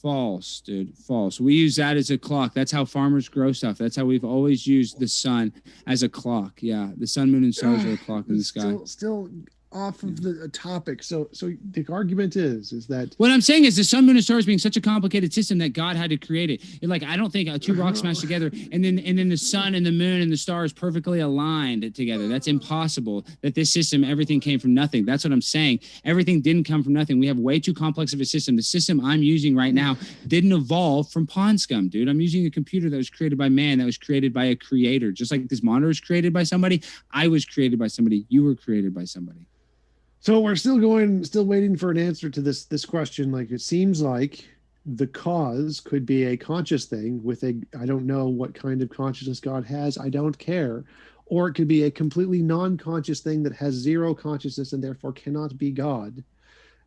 False, dude. False. We use that as a clock. That's how farmers grow stuff. That's how we've always used the sun as a clock. Yeah, the sun, moon, and stars are a clock in the sky. Still off of the topic. So the argument is that what I'm saying is the sun, moon, and stars being such a complicated system that God had to create it. Like, I don't think two rocks smashed together and then the sun and the moon and the stars perfectly aligned together. That's impossible. That this system, everything came from nothing. That's what I'm saying. Everything didn't come from nothing. We have way too complex of a system. The system I'm using right now didn't evolve from pond scum, dude. I'm using a computer that was created by man, that was created by a creator. Just like this monitor was created by somebody, I was created by somebody. You were created by somebody. So we're still waiting for an answer to this question. Like, it seems like the cause could be a conscious thing with I don't know what kind of consciousness God has. I don't care. Or it could be a completely non-conscious thing that has zero consciousness and therefore cannot be God.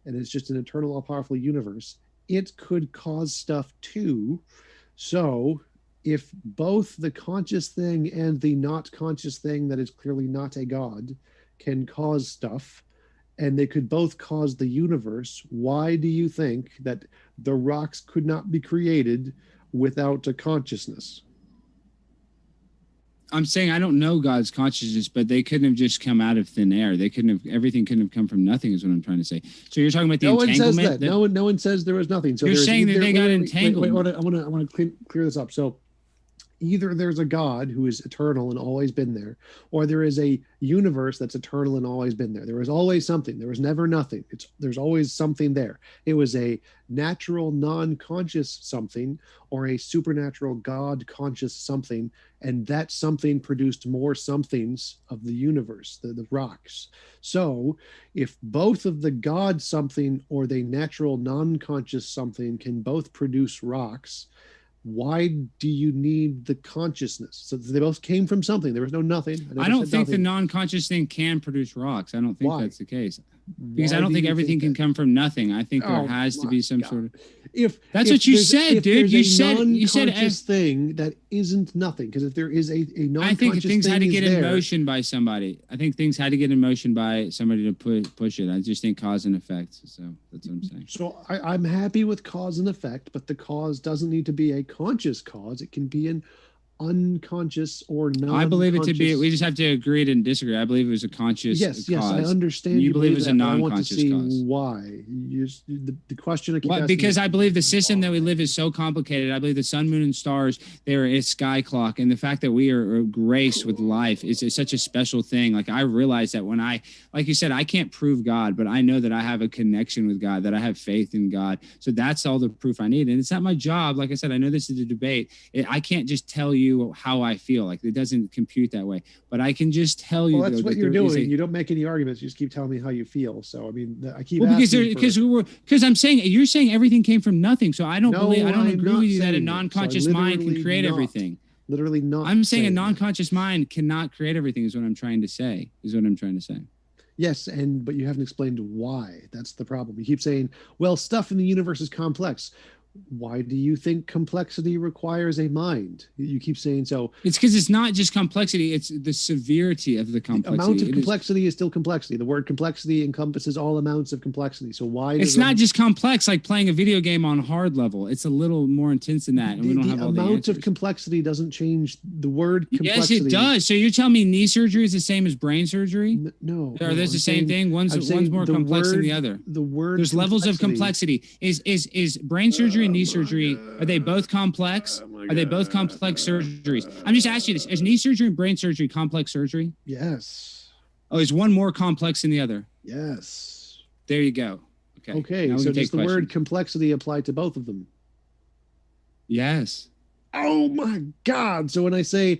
And it's just an eternal, all-powerful universe. It could cause stuff too. So if both the conscious thing and the not conscious thing that is clearly not a God can cause stuff, and they could both cause the universe, why do you think that the rocks could not be created without a consciousness? I'm saying I don't know God's consciousness, but they couldn't have just come out of thin air. Everything couldn't have come from nothing is what I'm trying to say. So you're talking about the entanglement? No one says that. No one says there was nothing. So you're saying that they got entangled. Wait, I want to clear this up. So either there's a God who is eternal and always been there, or there is a universe that's eternal and always been there. There was always something. There was never nothing. There's always something there. It was a natural, non-conscious something, or a supernatural God-conscious something, and that something produced more somethings of the universe, the rocks. So if both of the God something or the natural, non-conscious something can both produce rocks, why do you need the consciousness? So they both came from something. There was no nothing. I don't think the non-conscious thing can produce rocks. I don't think that's the case. Because I don't think everything can come from nothing. I think there has to be some sort of. That's what you said, dude. You said non-conscious thing that isn't nothing. Because if there is a non-conscious I think things thing had to get in there, motion by somebody. I think things had to get in motion by somebody to push it. I just think cause and effect. So that's what I'm saying. So I'm happy with cause and effect, but the cause doesn't need to be a conscious cause. It can be an unconscious or non. I believe it to be. We just have to agree to disagree. I believe it was a conscious. Yes, cause. I understand. You believe it was a non-conscious I want to see cause. why. The question I keep asking because I believe the system that we live is so complicated. I believe the sun, moon, and stars, they're a sky clock, and the fact that we are graced with life is such a special thing. Like, I realize that when like you said, I can't prove God, but I know that I have a connection with God, that I have faith in God. So that's all the proof I need, and it's not my job. Like I said, I know this is a debate. I can't just tell you how I feel. Like, it doesn't compute that way, but I can just tell you. Well, that's what you're doing. You don't make any arguments. You just keep telling me how you feel. So I mean, I keep because I'm saying you're saying everything came from nothing. So I don't agree with you that a non-conscious mind can create everything. Literally not. I'm saying a non-conscious mind cannot create everything. Is what I'm trying to say. Yes, but you haven't explained why. That's the problem. You keep saying, well, stuff in the universe is complex. why do you think complexity requires a mind? You keep saying so. It's because it's not just complexity; it's the severity of the complexity. The amount of complexity is still complexity. The word complexity encompasses all amounts of complexity. So why? It's not just complex like playing a video game on hard level. It's a little more intense than that, and we don't have all the amount answers. of complexity doesn't change the word complexity. Yes, it does. So you're telling me knee surgery is the same as brain surgery? No. Are those the same thing? One's more complex than the other. The word. There's levels of complexity. Is brain surgery and knee surgery, are they both complex? Are they both complex surgeries? I'm just asking you this. Is knee surgery and brain surgery complex surgery? Yes. Oh, is one more complex than the other? Yes. There you go. Okay. Okay. So does the word complexity apply to both of them? Yes. Oh my God. So when I say,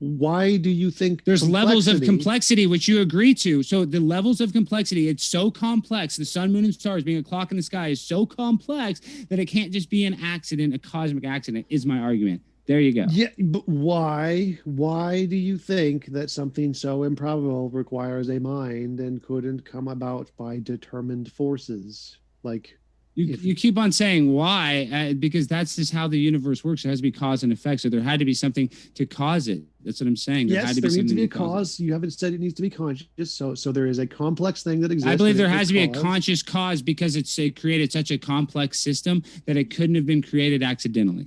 why do you think there's levels of complexity, which you agree to? So the levels of complexity, it's so complex. The sun, moon, and stars being a clock in the sky is so complex that it can't just be an accident, a cosmic accident, is my argument. There you go. Yeah, but why? Why do you think that something so improbable requires a mind and couldn't come about by determined forces? Like you keep on saying why, because that's just how the universe works. It has to be cause and effect. So there had to be something to cause it. That's what I'm saying. There needs to be a cause. You haven't said it needs to be conscious. So there is a complex thing that exists. I believe there has to be a conscious cause because it created such a complex system that it couldn't have been created accidentally.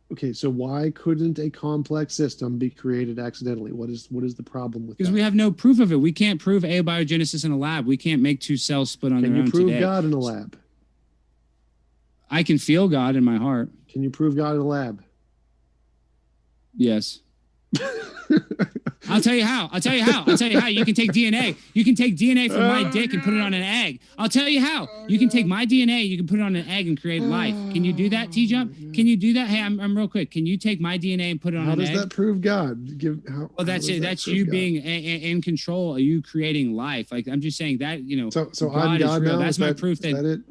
Okay, so why couldn't a complex system be created accidentally? What is the problem with that? Because we have no proof of it. We can't prove abiogenesis in a lab. We can't make two cells split on their own. Can you prove today. God in a lab? I can feel God in my heart. Can you prove God in a lab? Yes. I'll tell you how. You can take DNA. You can take DNA from my dick and put it on an egg. I'll tell you how. You can take my DNA, you can put it on an egg and create life. Can you do that, TJump? Can you do that? Hey, I'm real quick. Can you take my DNA and put it on an egg? How does that prove God? Well, that's it. That's you being in control. Are you creating life? Like I'm just saying that, So God is real. That's my proof that it?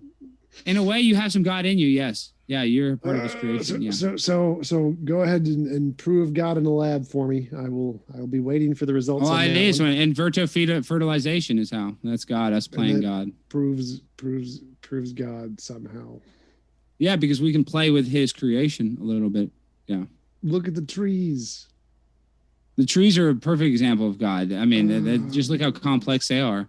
In a way you have some God in you. Yes. Yeah, you're part of this creation. So go ahead and prove God in the lab for me. I'll be waiting for the results. Oh, it is when in vitro fertilization is how. That's God. Us playing God. Proves God somehow. Yeah, because we can play with His creation a little bit. Yeah. Look at the trees. The trees are a perfect example of God. I mean, just look how complex they are.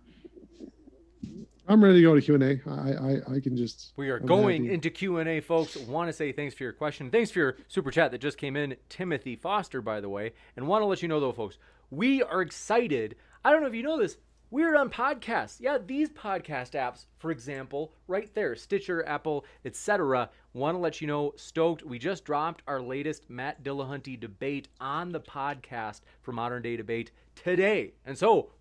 I'm ready to go to Q&A. I can just... We are going into Q&A, folks. Want to say thanks for your question. Thanks for your super chat that just came in. Timothy Foster, by the way. And want to let you know, though, folks, we are excited. I don't know if you know this. We're on podcasts. Yeah, these podcast apps, for example, right there, Stitcher, Apple, etc. Want to let you know, stoked. We just dropped our latest Matt Dillahunty debate on the podcast for Modern Day Debate today. And so,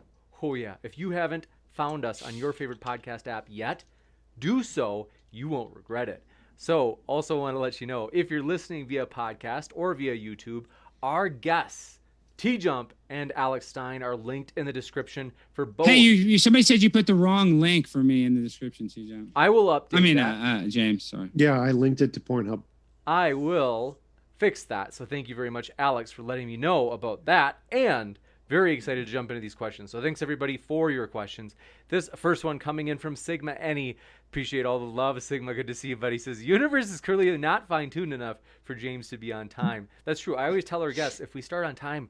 oh yeah, if you haven't found us on your favorite podcast app yet, do so. You won't regret it. So also want to let you know, if you're listening via podcast or via YouTube, our guests, TJump and Alex Stein, are linked in the description for both. Hey, somebody said you put the wrong link for me in the description, TJump. I will update that. James, sorry. Yeah, I linked it to Pornhub. I will fix that. So thank you very much, Alex, for letting me know about that. And very excited to jump into these questions. So thanks, everybody, for your questions. This first one coming in from Sigma Any. Appreciate all the love, Sigma. Good to see you, buddy. Says, universe is clearly not fine-tuned enough for James to be on time. That's true. I always tell our guests, if we start on time,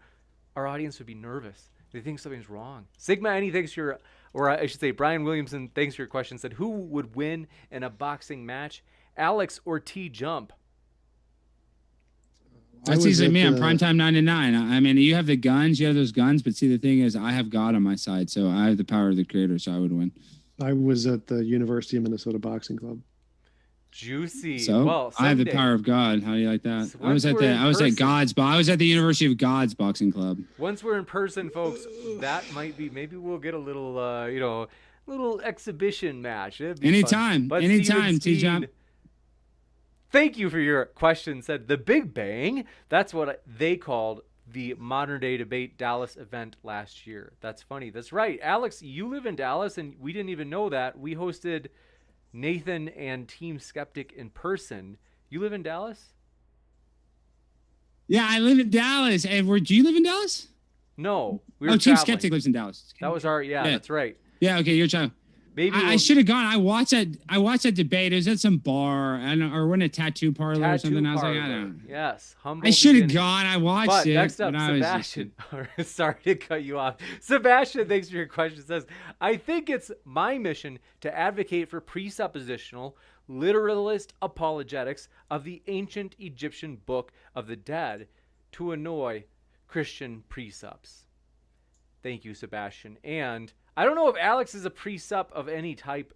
our audience would be nervous. They think something's wrong. Sigma Any, thanks for your, or I should say Brian Williamson, thanks for your question. Said, who would win in a boxing match, Alex or TJump? That's easily me. I'm primetime 9 to 9. I mean, you have the guns, you have those guns, but see, the thing is, I have God on my side, so I have the power of the creator, so I would win. I was at the University of Minnesota Boxing Club. Juicy. So well, I have the power of God. How do you like that? So I was at the University of God's Boxing Club. Once we're in person, folks, that might be, maybe we'll get a little, little exhibition match. Anytime, TJump. Thank you for your question. Said the Big Bang. That's what they called the Modern Day Debate Dallas event last year. That's funny. That's right. Alex, you live in Dallas, and we didn't even know that. We hosted Nathan and Team Skeptic in person. You live in Dallas? Yeah, I live in Dallas. And do you live in Dallas? No. Team Skeptic lives in Dallas. That was our, yeah, that's right. Yeah, okay, you're trying. Maybe I should have gone. I watched that debate. It was at some bar, or in a tattoo parlor or something. I was like, I don't. Yes, humble. I should have beginnings. gone. I watched But it. next up, but I was Sebastian. Sorry to cut you off. Sebastian, thanks for your question. Says, I think it's my mission to advocate for presuppositional, literalist apologetics of the ancient Egyptian Book of the Dead to annoy Christian presups. Thank you, Sebastian. And I don't know if Alex is a presup of any type.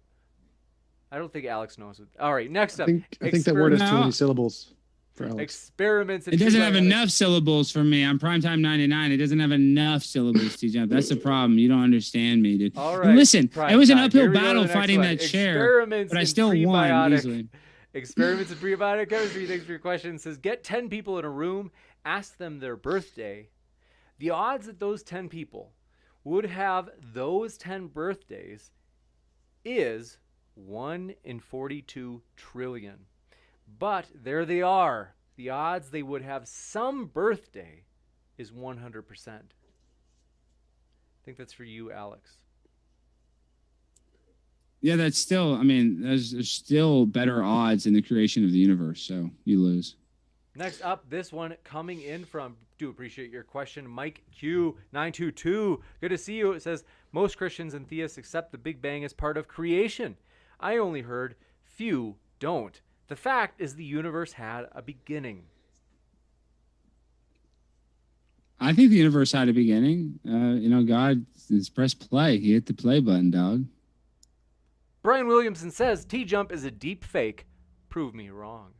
I don't think Alex knows it. All right, next up. I think that word has too No. many syllables for Alex. Experiments. in It doesn't have prebiotics. enough syllables for me. I'm primetime 99. It doesn't have enough syllables, TJump. That's the problem. You don't understand me, dude. All And right. listen, Prime it was an time. uphill Here we go to battle the next fighting one. that chair, Experiments but I in still won prebiotic- easily. Experiments in prebiotic chemistry. Thanks for your question. It says, get 10 people in a room, ask them their birthday. The odds that those 10 people would have those 10 birthdays is 1 in 42 trillion. But there they are. The odds they would have some birthday is 100%. I think that's for you, Alex. Yeah, that's still, I mean, there's still better odds in the creation of the universe, so you lose. Next up, this one coming in from, do appreciate your question, Mike Q922. Good to see you. It says, most Christians and theists accept the Big Bang as part of creation. I only heard few don't. The fact is the universe had a beginning. I think the universe had a beginning. God has pressed play. He hit the play button, dog. Brian Williamson says, TJump is a deep fake. Prove me wrong.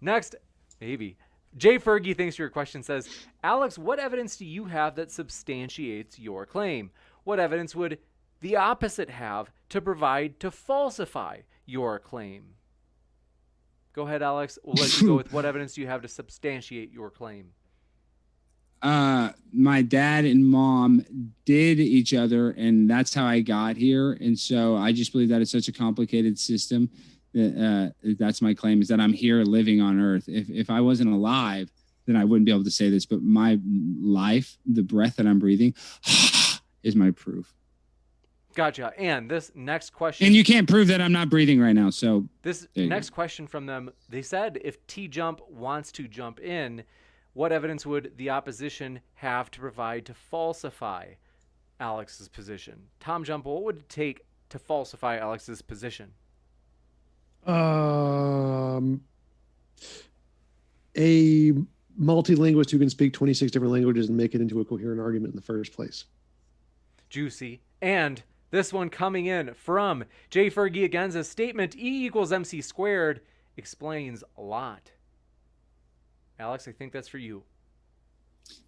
Next, maybe. Jay Fergie, thanks for your question, says, Alex, what evidence do you have that substantiates your claim? What evidence would the opposite have to provide to falsify your claim? Go ahead, Alex. We'll let you go with what evidence do you have to substantiate your claim? My dad and mom did each other, and that's how I got here. And so I just believe that it's such a complicated system that that's my claim, is that I'm here living on Earth. If I wasn't alive, then I wouldn't be able to say this. But my life, the breath that I'm breathing, is my proof. Gotcha. And this next question. And you can't prove that I'm not breathing right now. So this next question from them, they said, if TJump wants to jump in, what evidence would the opposition have to provide to falsify Alex's position? Tom Jump, what would it take to falsify Alex's position? A multilinguist who can speak 26 different languages and make it into a coherent argument in the first place. Juicy. And this one coming in from Jay Fergie again, says statement E equals MC squared explains a lot. Alex, I think that's for you.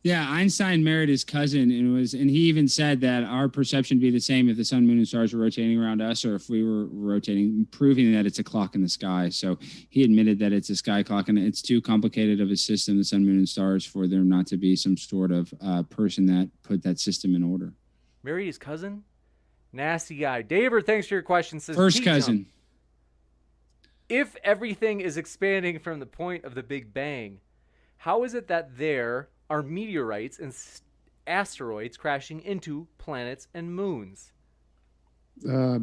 yeah, Einstein married his cousin, and he even said that our perception would be the same if the sun, moon, and stars were rotating around us, or if we were rotating, proving that it's a clock in the sky. So he admitted that it's a sky clock, and it's too complicated of a system, the sun, moon, and stars, for there not to be some sort of person that put that system in order. Married his cousin? Nasty guy. David, thanks for your question. Says First T-Jump, cousin. if everything is expanding from the point of the Big Bang, how is it that there are meteorites and asteroids crashing into planets and moons?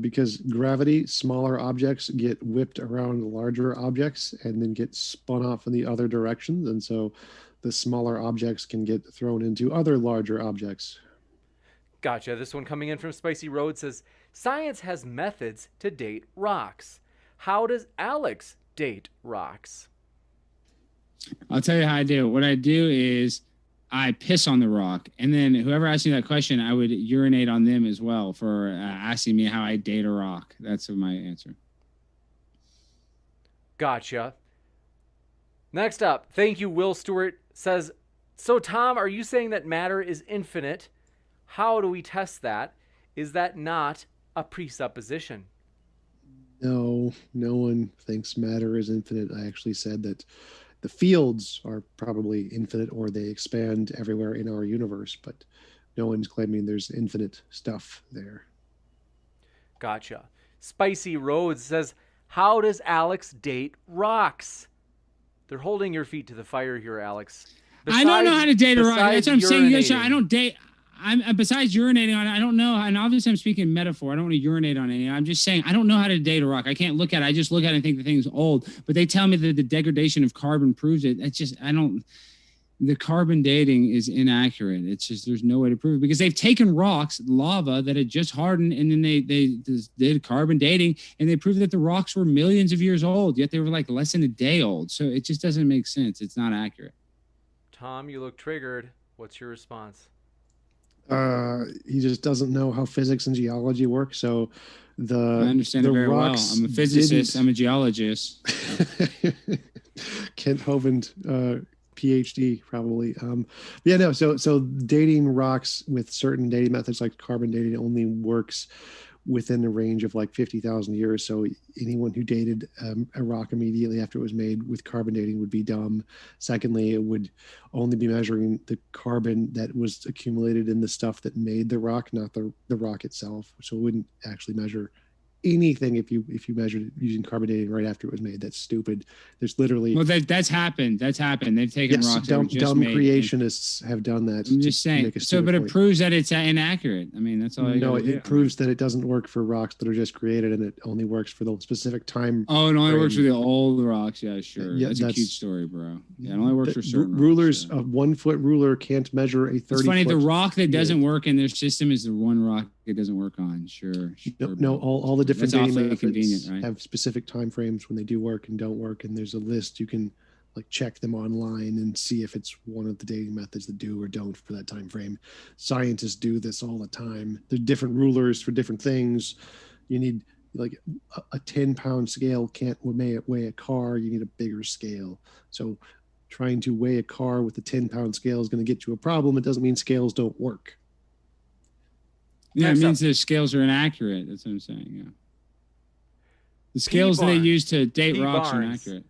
Because gravity, smaller objects get whipped around larger objects and then get spun off in the other directions. And so the smaller objects can get thrown into other larger objects. Gotcha. This one coming in from Spicy Road says, science has methods to date rocks. How does Alex date rocks? I'll tell you how I do it. What I do is I piss on the rock, and then whoever asked me that question, I would urinate on them as well for asking me how I date a rock. That's my answer. Gotcha. Next up, thank you, Will Stewart says, so Tom, are you saying that matter is infinite? How do we test that? Is that not a presupposition? No, no one thinks matter is infinite. I actually said that the fields are probably infinite, or they expand everywhere in our universe, but no one's claiming there's infinite stuff there. Gotcha. Spicy Roads says, how does Alex date rocks? They're holding your feet to the fire here, Alex. I don't know how to date a rock. That's what I'm saying. You guys, I don't date. I'm besides urinating on it, I don't know. And obviously, I'm speaking metaphor. I don't want to urinate on any. I'm just saying I don't know how to date a rock. I can't look at it. I just look at it and think the thing's old. But they tell me that the degradation of carbon proves it. That's just I don't. The carbon dating is inaccurate. It's just there's no way to prove it because they've taken rocks, lava that had just hardened, and then they did carbon dating, and they proved that the rocks were millions of years old. Yet they were like less than a day old. So it just doesn't make sense. It's not accurate. Tom, you look triggered. What's your response? He just doesn't know how physics and geology work. So I understand it very well. I'm a physicist. I'm a geologist. Kent Hovind, PhD probably. Yeah, no. So dating rocks with certain dating methods like carbon dating only works within a range of like 50,000 years. So anyone who dated a rock immediately after it was made with carbon dating would be dumb. Secondly, it would only be measuring the carbon that was accumulated in the stuff that made the rock, not the rock itself. So it wouldn't actually measure anything if you measured it using carbon dating right after it was made. That's stupid. There's literally that's happened. They've taken rocks. Dumb creationists have done that. I'm just saying. So, but it proves that it's inaccurate. I mean, that's all. It proves that it doesn't work for rocks that are just created, and it only works for the specific time. Oh, it only works for the old rocks. Yeah, sure. Yeah, that's a cute story, bro. Yeah, it only works for certain rulers. Rocks, a 1 foot ruler can't measure a 30. It's funny. The rock that doesn't work in their system is the one rock it doesn't work on. Sure. No, all the different dating methods right? have specific time frames when they do work and don't work, and there's a list you can like check them online and see if it's one of the dating methods that do or don't for that time frame. Scientists do this all the time. There's different rulers for different things. You need like a 10-pound scale can't weigh a car. You need a bigger scale. So trying to weigh a car with a 10-pound scale is going to get you a problem. It doesn't mean scales don't work. Yeah, it means the scales are inaccurate. That's what I'm saying. Yeah. The scales that they use to date rocks are inaccurate.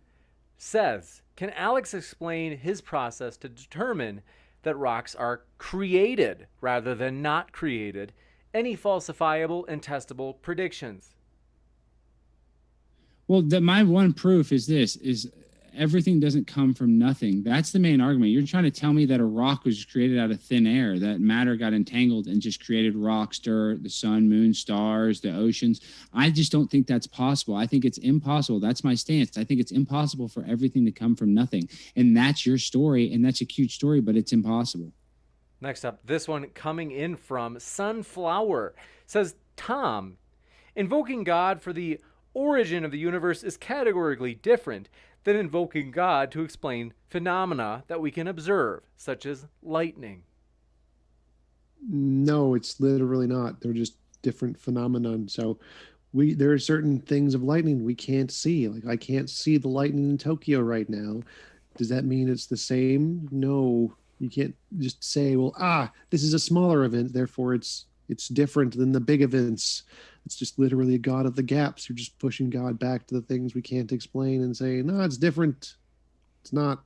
Says, can Alex explain his process to determine that rocks are created rather than not created? Any falsifiable and testable predictions? Well, my one proof is everything doesn't come from nothing. That's the main argument. You're trying to tell me that a rock was created out of thin air, that matter got entangled and just created rocks, dirt, the sun, moon, stars, the oceans. I just don't think that's possible. I think it's impossible. That's my stance. I think it's impossible for everything to come from nothing. And that's your story, and that's a cute story, but it's impossible. Next up, this one coming in from Sunflower says, Tom, invoking God for the origin of the universe is categorically different than invoking God to explain phenomena that we can observe, such as lightning. No, it's literally not. They're just different phenomenon. So there are certain things of lightning we can't see. Like I can't see the lightning in Tokyo right now. Does that mean it's the same? No. You can't just say, well, this is a smaller event, therefore it's different than the big events. It's just literally a God of the gaps. You're just pushing God back to the things we can't explain and saying, no, it's different. It's not.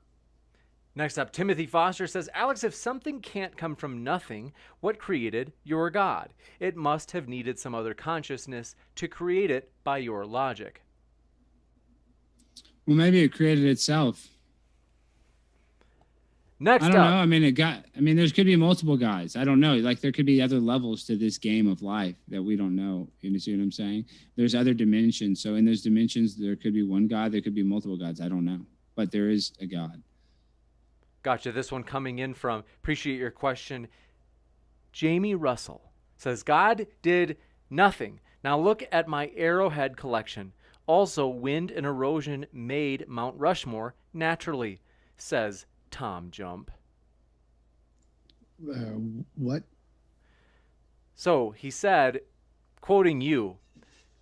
Next up, Timothy Foster says, Alex, if something can't come from nothing, what created your God? It must have needed some other consciousness to create it by your logic. Well, maybe it created itself. Next I don't know. There could be multiple guys. I don't know. Like there could be other levels to this game of life that we don't know. You see what I'm saying? There's other dimensions. So in those dimensions, there could be one God. There could be multiple gods. I don't know. But there is a God. Gotcha. This one coming in from, appreciate your question, Jamie Russell says, God did nothing. Now look at my arrowhead collection. Also, wind and erosion made Mount Rushmore naturally, says TJump. What? So he said, quoting you,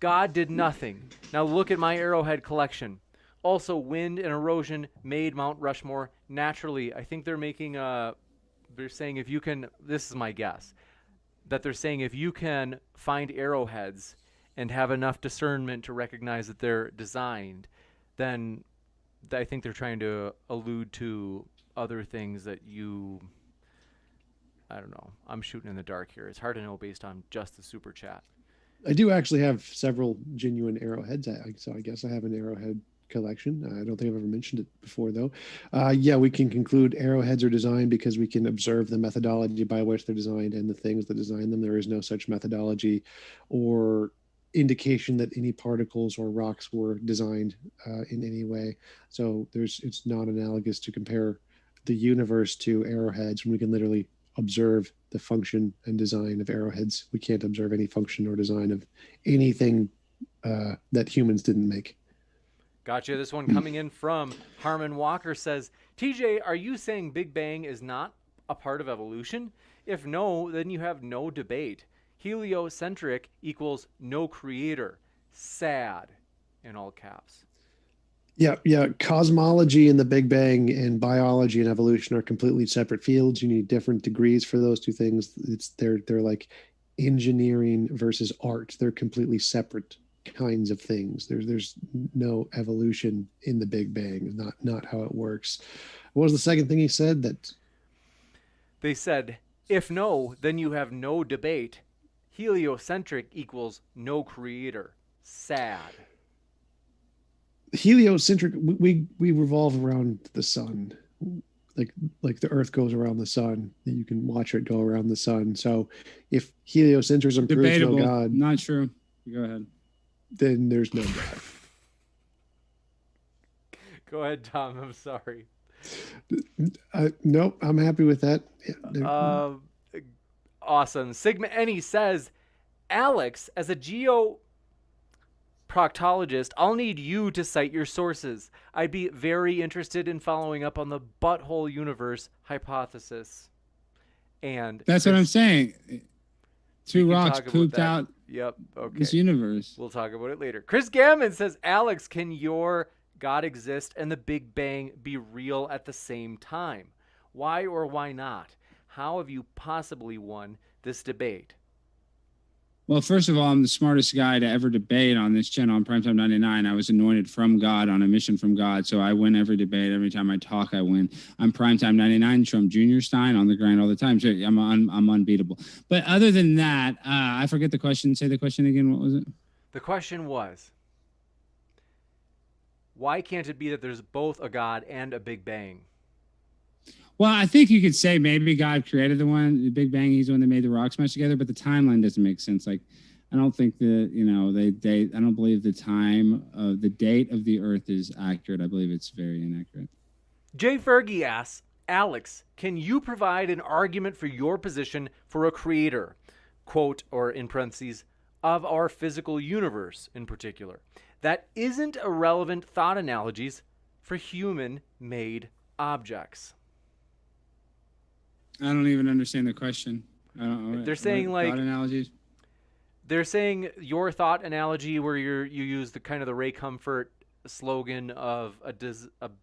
God did nothing. Now look at my arrowhead collection. Also, wind and erosion made Mount Rushmore naturally. I think they're making they're saying if you can, this is my guess, that they're saying if you can find arrowheads and have enough discernment to recognize that they're designed, then I think they're trying to allude to other things that I don't know. I'm shooting in the dark here. It's hard to know based on just the super chat. I do actually have several genuine arrowheads. So I guess I have an arrowhead collection. I don't think I've ever mentioned it before, though. Yeah, we can conclude arrowheads are designed because we can observe the methodology by which they're designed and the things that design them. There is no such methodology or indication that any particles or rocks were designed in any way. So it's not analogous to compare the universe to arrowheads when we can literally observe the function and design of arrowheads. We can't observe any function or design of anything that humans didn't make. Gotcha. This one coming in from Harmon Walker says, TJ, are you saying Big Bang is not a part of evolution? If no, then you have no debate. Heliocentric equals no creator. Sad, in all caps. Yeah. Cosmology and the Big Bang and biology and evolution are completely separate fields. You need different degrees for those two things. They're like engineering versus art. They're completely separate kinds of things. There's no evolution in the Big Bang. Not how it works. What was the second thing he said? That they said, if no, then you have no debate. Heliocentric equals no creator. Sad. Heliocentric, we revolve around the sun, like the Earth goes around the sun. You can watch it go around the sun. So if heliocentrism proves no God, not true. Go ahead. Then there's no God. Go ahead, Tom. I'm sorry. Nope, I'm happy with that. Awesome. Sigma Eni says, Alex, as a geoproctologist, I'll need you to cite your sources. I'd be very interested in following up on the butthole universe hypothesis. And that's what I'm saying. Two rocks pooped out. Yep. Okay. This universe. We'll talk about it later. Chris Gammon says, Alex, can your God exist and the Big Bang be real at the same time? Why or why not? How have you possibly won this debate? Well, first of all, I'm the smartest guy to ever debate on this channel on Primetime 99. I was anointed from God on a mission from God, so I win every debate. Every time I talk, I win. I'm Primetime 99, Trump Jr. Stein on the grind all the time. So I'm unbeatable. But other than that, I forget the question. Say the question again. What was it? The question was, why can't it be that there's both a God and a Big Bang? Well, I think you could say maybe God created the Big Bang. He's the one that made the rocks smash together, but the timeline doesn't make sense. Like, I don't think I don't believe the date of the Earth is accurate. I believe it's very inaccurate. Jay Fergie asks, Alex, can you provide an argument for your position for a creator, quote, or in parentheses, of our physical universe in particular, that isn't irrelevant thought analogies for human-made objects? I don't even understand the question. They're saying like thought analogies. They're saying your thought analogy where you use the kind of the Ray Comfort slogan of a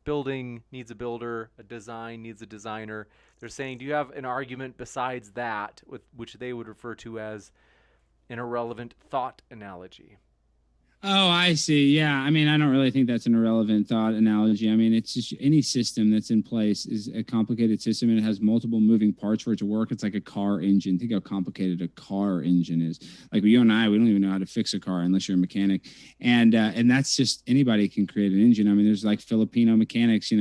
building needs a builder, a design needs a designer. They're saying, do you have an argument besides that, with which they would refer to as an irrelevant thought analogy? Oh, I see. Yeah. I mean, I don't really think that's an irrelevant thought analogy. I mean, it's just any system that's in place is a complicated system and it has multiple moving parts for it to work. It's like a car engine. Think how complicated a car engine is. Like you and I, we don't even know how to fix a car unless you're a mechanic. And that's just anybody can create an engine. I mean, there's like Filipino mechanics,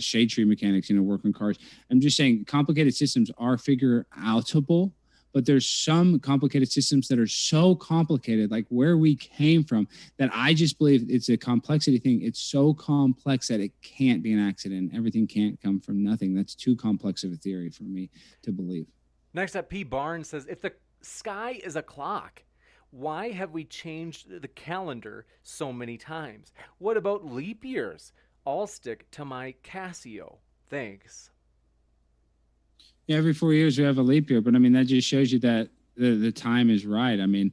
shade tree mechanics, work on cars. I'm just saying complicated systems are figure outable. But there's some complicated systems that are so complicated, like where we came from, that I just believe it's a complexity thing. It's so complex that it can't be an accident. Everything can't come from nothing. That's too complex of a theory for me to believe. Next up, P. Barnes says, if the sky is a clock, why have we changed the calendar so many times? What about leap years? I'll stick to my Casio. Thanks. Yeah, every 4 years we have a leap year, but I mean, that just shows you that the time is right. I mean,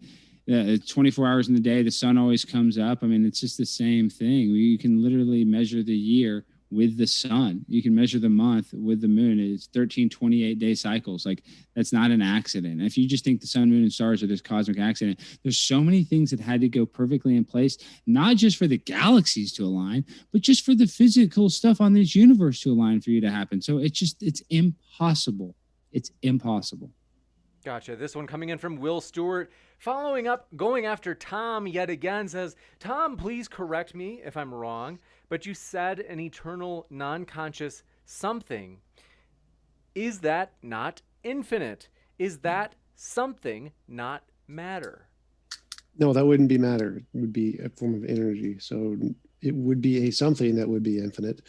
24 hours in the day, the sun always comes up. I mean, it's just the same thing. You can literally measure the year with the sun. You can measure the month with the moon. It's 13, 28-day cycles. Like, that's not an accident. If you just think the sun, moon, and stars are this cosmic accident, there's so many things that had to go perfectly in place, not just for the galaxies to align, but just for the physical stuff on this universe to align for you to happen. So it's impossible. It's impossible. Gotcha. This one coming in from Will Stewart. Following up, going after Tom yet again, says, Tom, please correct me if I'm wrong, but you said an eternal, non-conscious something. Is that not infinite? Is that something not matter? No, that wouldn't be matter. It would be a form of energy. So it would be a something that would be infinite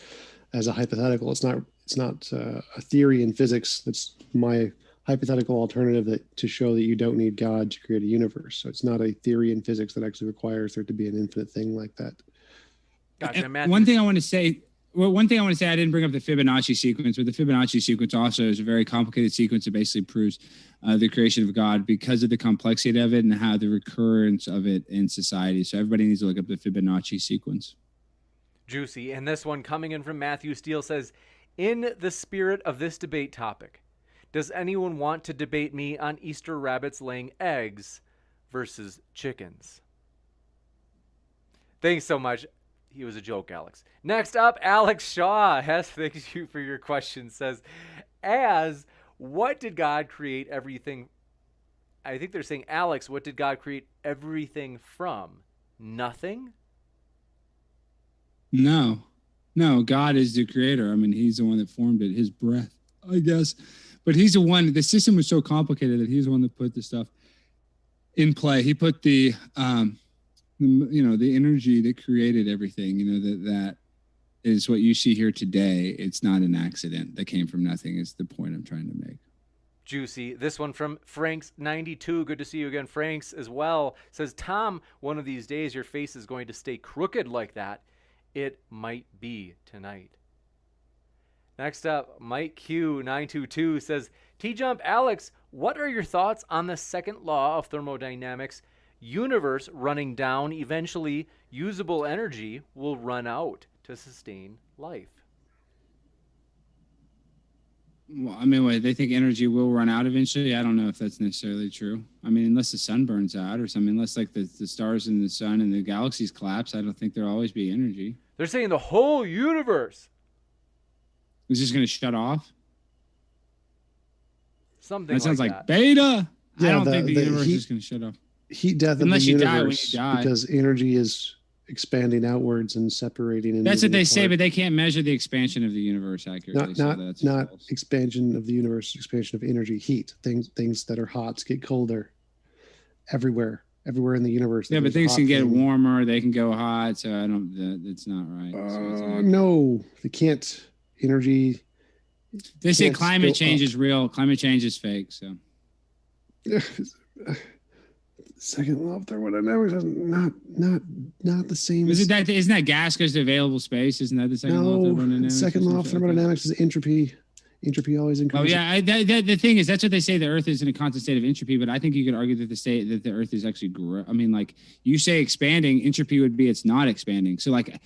as a hypothetical. It's not a theory in physics. That's my hypothetical alternative to show that you don't need God to create a universe. So it's not a theory in physics that actually requires there to be an infinite thing like that. Gotcha. One thing I want to say, I didn't bring up the Fibonacci sequence, but the Fibonacci sequence also is a very complicated sequence that basically proves the creation of God because of the complexity of it and how the recurrence of it in society. So everybody needs to look up the Fibonacci sequence. Juicy. And this one coming in from Matthew Steele says, in the spirit of this debate topic, does anyone want to debate me on Easter rabbits laying eggs versus chickens? Thanks so much. He was a joke, Alex. Next up, Alex Shaw has thanks you for your question. Says, what did God create everything? I think they're saying, Alex, what did God create everything from? Nothing? No, God is the creator. I mean, he's the one that formed it, his breath, I guess. But he's the one, the system was so complicated that he's the one that put the stuff in play. He put the energy that created everything, that is what you see here today. It's not an accident that came from nothing is the point I'm trying to make. Juicy. This one from Franks92. Good to see you again, Franks, as well. Says, Tom, one of these days your face is going to stay crooked like that. It might be tonight. Next up, Mike Q922 says, TJump, Alex, what are your thoughts on the second law of thermodynamics? Universe running down, eventually usable energy will run out to sustain life. Well, I mean, they think energy will run out eventually. I don't know if that's necessarily true. I mean, unless the sun burns out or something, unless like the stars in the sun and the galaxies collapse, I don't think there'll always be energy. They're saying the whole universe is just going to shut off. Something that sounds like that. Beta. Yeah, I don't think the universe is going to shut off. Heat death unless of the you universe, die when you die, because energy is expanding outwards and separating. And that's what they say, but they can't measure the expansion of the universe accurately. Not expansion of the universe, expansion of energy, heat. Things that are hot get colder everywhere in the universe. Yeah, but things can get warmer. They can go hot. So I don't. It's not right. No, they can't. Energy. They say climate change is real. Climate change is fake. So. Second law of thermodynamics is not the same. Isn't that gas goes to available space? Isn't that the second law of thermodynamics? Second law of thermodynamics is entropy. Entropy always increases. Oh yeah, the thing is that's what they say. The Earth is in a constant state of entropy, but I think you could argue that the Earth is actually. I mean, like you say, expanding. Entropy would be it's not expanding. So like,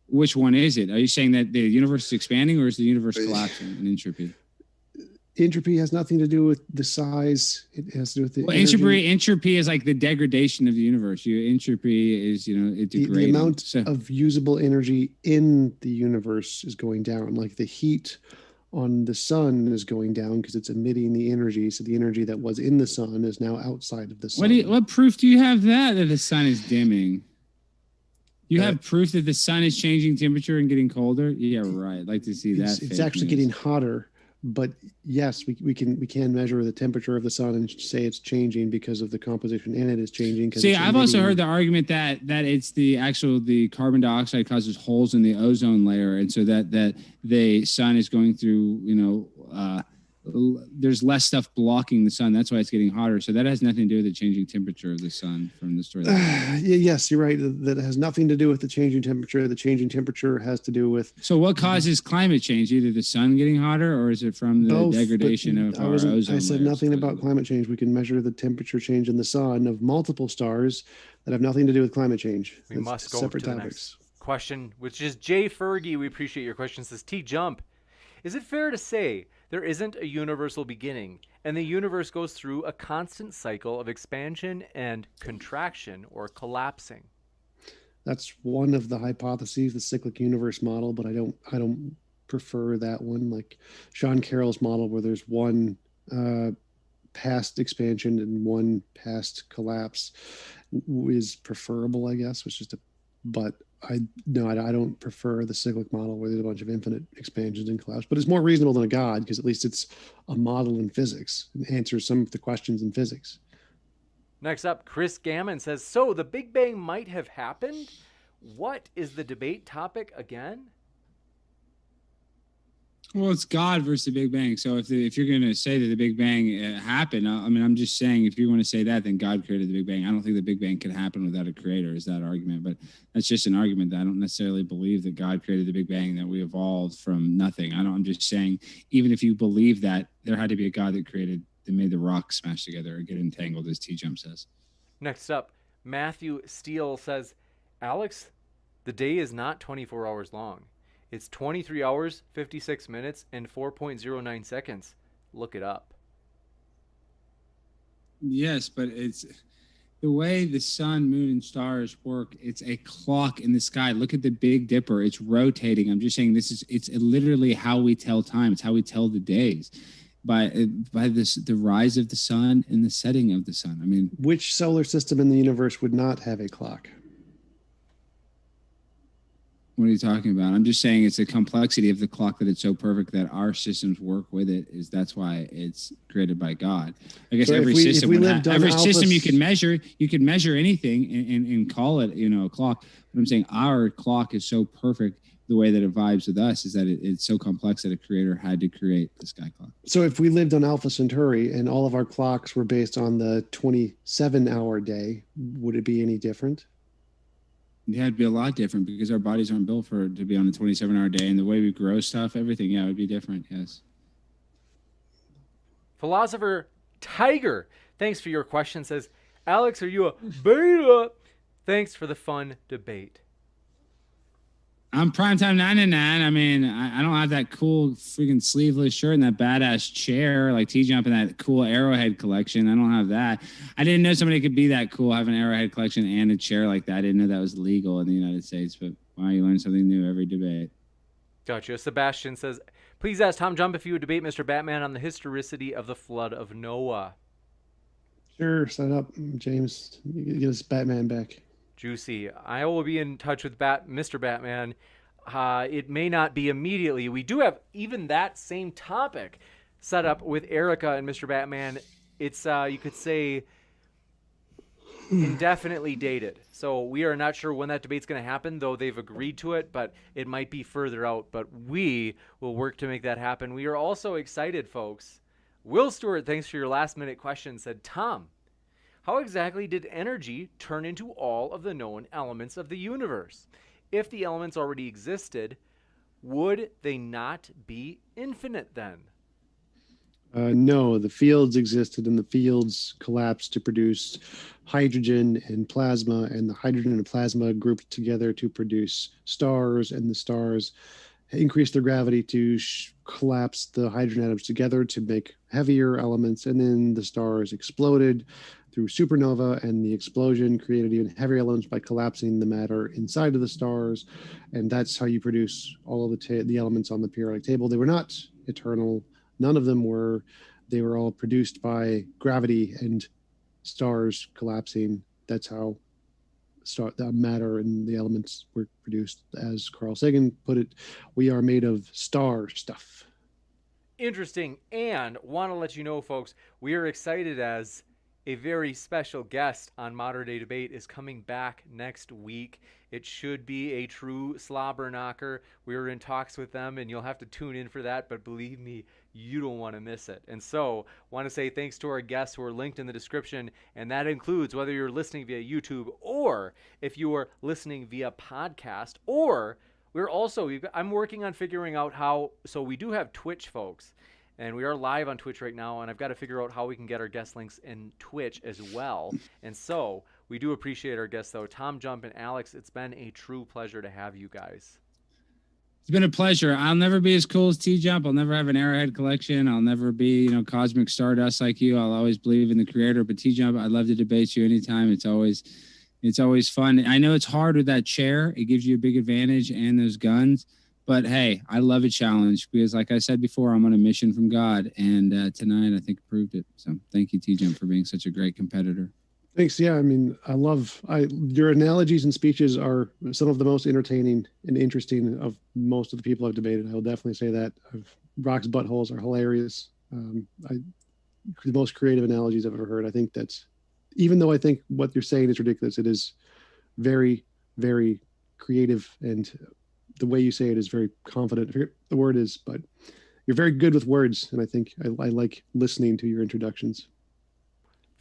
which one is it? Are you saying that the universe is expanding or is the universe collapsing in entropy? Entropy has nothing to do with the size. It has to do with the entropy is like the degradation of the universe. Entropy is, it degrades. The amount of usable energy in the universe is going down. Like the heat on the sun is going down because it's emitting the energy. So the energy that was in the sun is now outside of the sun. What proof do you have that the sun is dimming? You have proof that the sun is changing temperature and getting colder? Yeah, right. I'd like to see that. It's actually getting hotter. But yes, we can measure the temperature of the sun and say it's changing because of the composition in it is changing. See, I've also heard the argument that it's the carbon dioxide causes holes in the ozone layer, and so that the sun is going through there's less stuff blocking the sun. That's why it's getting hotter. So that has nothing to do with the changing temperature of the sun from the story. Yes, you're right. That has nothing to do with the changing temperature. The changing temperature has to do with. So what causes climate change? Either the sun getting hotter or is it from the degradation of our ozone I said nothing about climate change. We can measure the temperature change in the sun of multiple stars that have nothing to do with climate change. We must go to the next question, which is Jay Fergie. We appreciate your question. Says TJump. Is it fair to say there isn't a universal beginning, and the universe goes through a constant cycle of expansion and contraction or collapsing? That's one of the hypotheses, the cyclic universe model, but I don't prefer that one. Like Sean Carroll's model, where there's one past expansion and one past collapse is preferable, I guess. But I don't prefer the cyclic model where there's a bunch of infinite expansions and collapse. But it's more reasonable than a God because at least it's a model in physics and answers some of the questions in physics. Next up, Chris Gammon says, so the Big Bang might have happened? What is the debate topic again? Well, it's God versus the Big Bang. So if you're going to say that the Big Bang happened, I mean, I'm just saying if you want to say that, then God created the Big Bang. I don't think the Big Bang could happen without a creator, is that argument. But that's just an argument that I don't necessarily believe that God created the Big Bang, that we evolved from nothing. I'm just saying, even if you believe that, there had to be a God that made the rocks smash together or get entangled, as TJump says. Next up, Matthew Steele says, Alex, the day is not 24 hours long. It's 23 hours, 56 minutes, and 4.09 seconds. Look it up. Yes, but it's the way the sun, moon, and stars work. It's a clock in the sky. Look at the Big Dipper. It's rotating. I'm just saying it's literally how we tell time. It's how we tell the days. By the rise of the sun and the setting of the sun. I mean, which solar system in the universe would not have a clock? What are you talking about? I'm just saying it's the complexity of the clock that it's so perfect that our systems work with it. That's why it's created by God. I guess so every system you can measure anything and call it, a clock. But I'm saying our clock is so perfect. The way that it vibes with us is that it's so complex that a creator had to create the sky clock. So if we lived on Alpha Centauri and all of our clocks were based on the 27-hour day, would it be any different? Yeah, it'd be a lot different because our bodies aren't built to be on a 27-hour day, and the way we grow stuff, everything, it would be different, yes. Philosopher Tiger, thanks for your question, says, Alex, are you a beta? Thanks for the fun debate. I'm Primetime 99. I mean, I don't have that cool freaking sleeveless shirt and that badass chair like TJump and that cool Arrowhead collection. I don't have that. I didn't know somebody could be that cool, have an Arrowhead collection and a chair like that. I didn't know that was legal in the United States, but wow, you learn something new every debate. Gotcha. Sebastian says, please ask TJump if you would debate Mr. Batman on the historicity of the flood of Noah. Sure, sign up, James. Get us Batman back. Juicy. I will be in touch with Mr. Batman. It may not be immediately. We do have even that same topic set up with Erica and Mr. Batman. It's, you could say, indefinitely dated. So we are not sure when that debate's going to happen, though they've agreed to it, but it might be further out. But we will work to make that happen. We are also excited, folks. Will Stewart, thanks for your last-minute question, said, Tom, how exactly did energy turn into all of the known elements of the universe? If the elements already existed, would they not be infinite then? No, the fields existed and the fields collapsed to produce hydrogen and plasma, and the hydrogen and plasma grouped together to produce stars, and the stars increased their gravity to collapse the hydrogen atoms together to make heavier elements, and then the stars exploded through supernova, and the explosion created even heavier elements by collapsing the matter inside of the stars, and that's how you produce all of the elements on the periodic table. They were not eternal. None of them were. They were all produced by gravity and stars collapsing. That's how the matter and the elements were produced. As Carl Sagan put it, we are made of star stuff. Interesting. And want to let you know, folks, we are excited as a very special guest on Modern Day Debate is coming back next week. It should be a true slobber knocker. We were in talks with them, and you'll have to tune in for that, but believe me, you don't want to miss it. And so, want to say thanks to our guests who are linked in the description, and that includes whether you're listening via YouTube or if you are listening via podcast, or I'm working on figuring out how, so we do have Twitch, folks. And we are live on Twitch right now, and I've got to figure out how we can get our guest links in Twitch as well. And so we do appreciate our guests, though. TJump and Alex, it's been a true pleasure to have you guys. It's been a pleasure. I'll never be as cool as TJump. I'll never have an Arrowhead collection. I'll never be, cosmic stardust like you. I'll always believe in the creator. But TJump, I'd love to debate you anytime. It's always fun. I know it's hard with that chair. It gives you a big advantage and those guns. But hey, I love a challenge because, like I said before, I'm on a mission from God, and tonight I think proved it. So thank you, TJump, for being such a great competitor. Thanks. Yeah, I mean, your analogies and speeches are some of the most entertaining and interesting of most of the people I've debated. I will definitely say that. Rock's buttholes are hilarious. The most creative analogies I've ever heard. I think that's, even though I think what you're saying is ridiculous, it is very, very creative, and the way you say it is very confident. I forget what the word is, but you're very good with words, and I think I like listening to your introductions.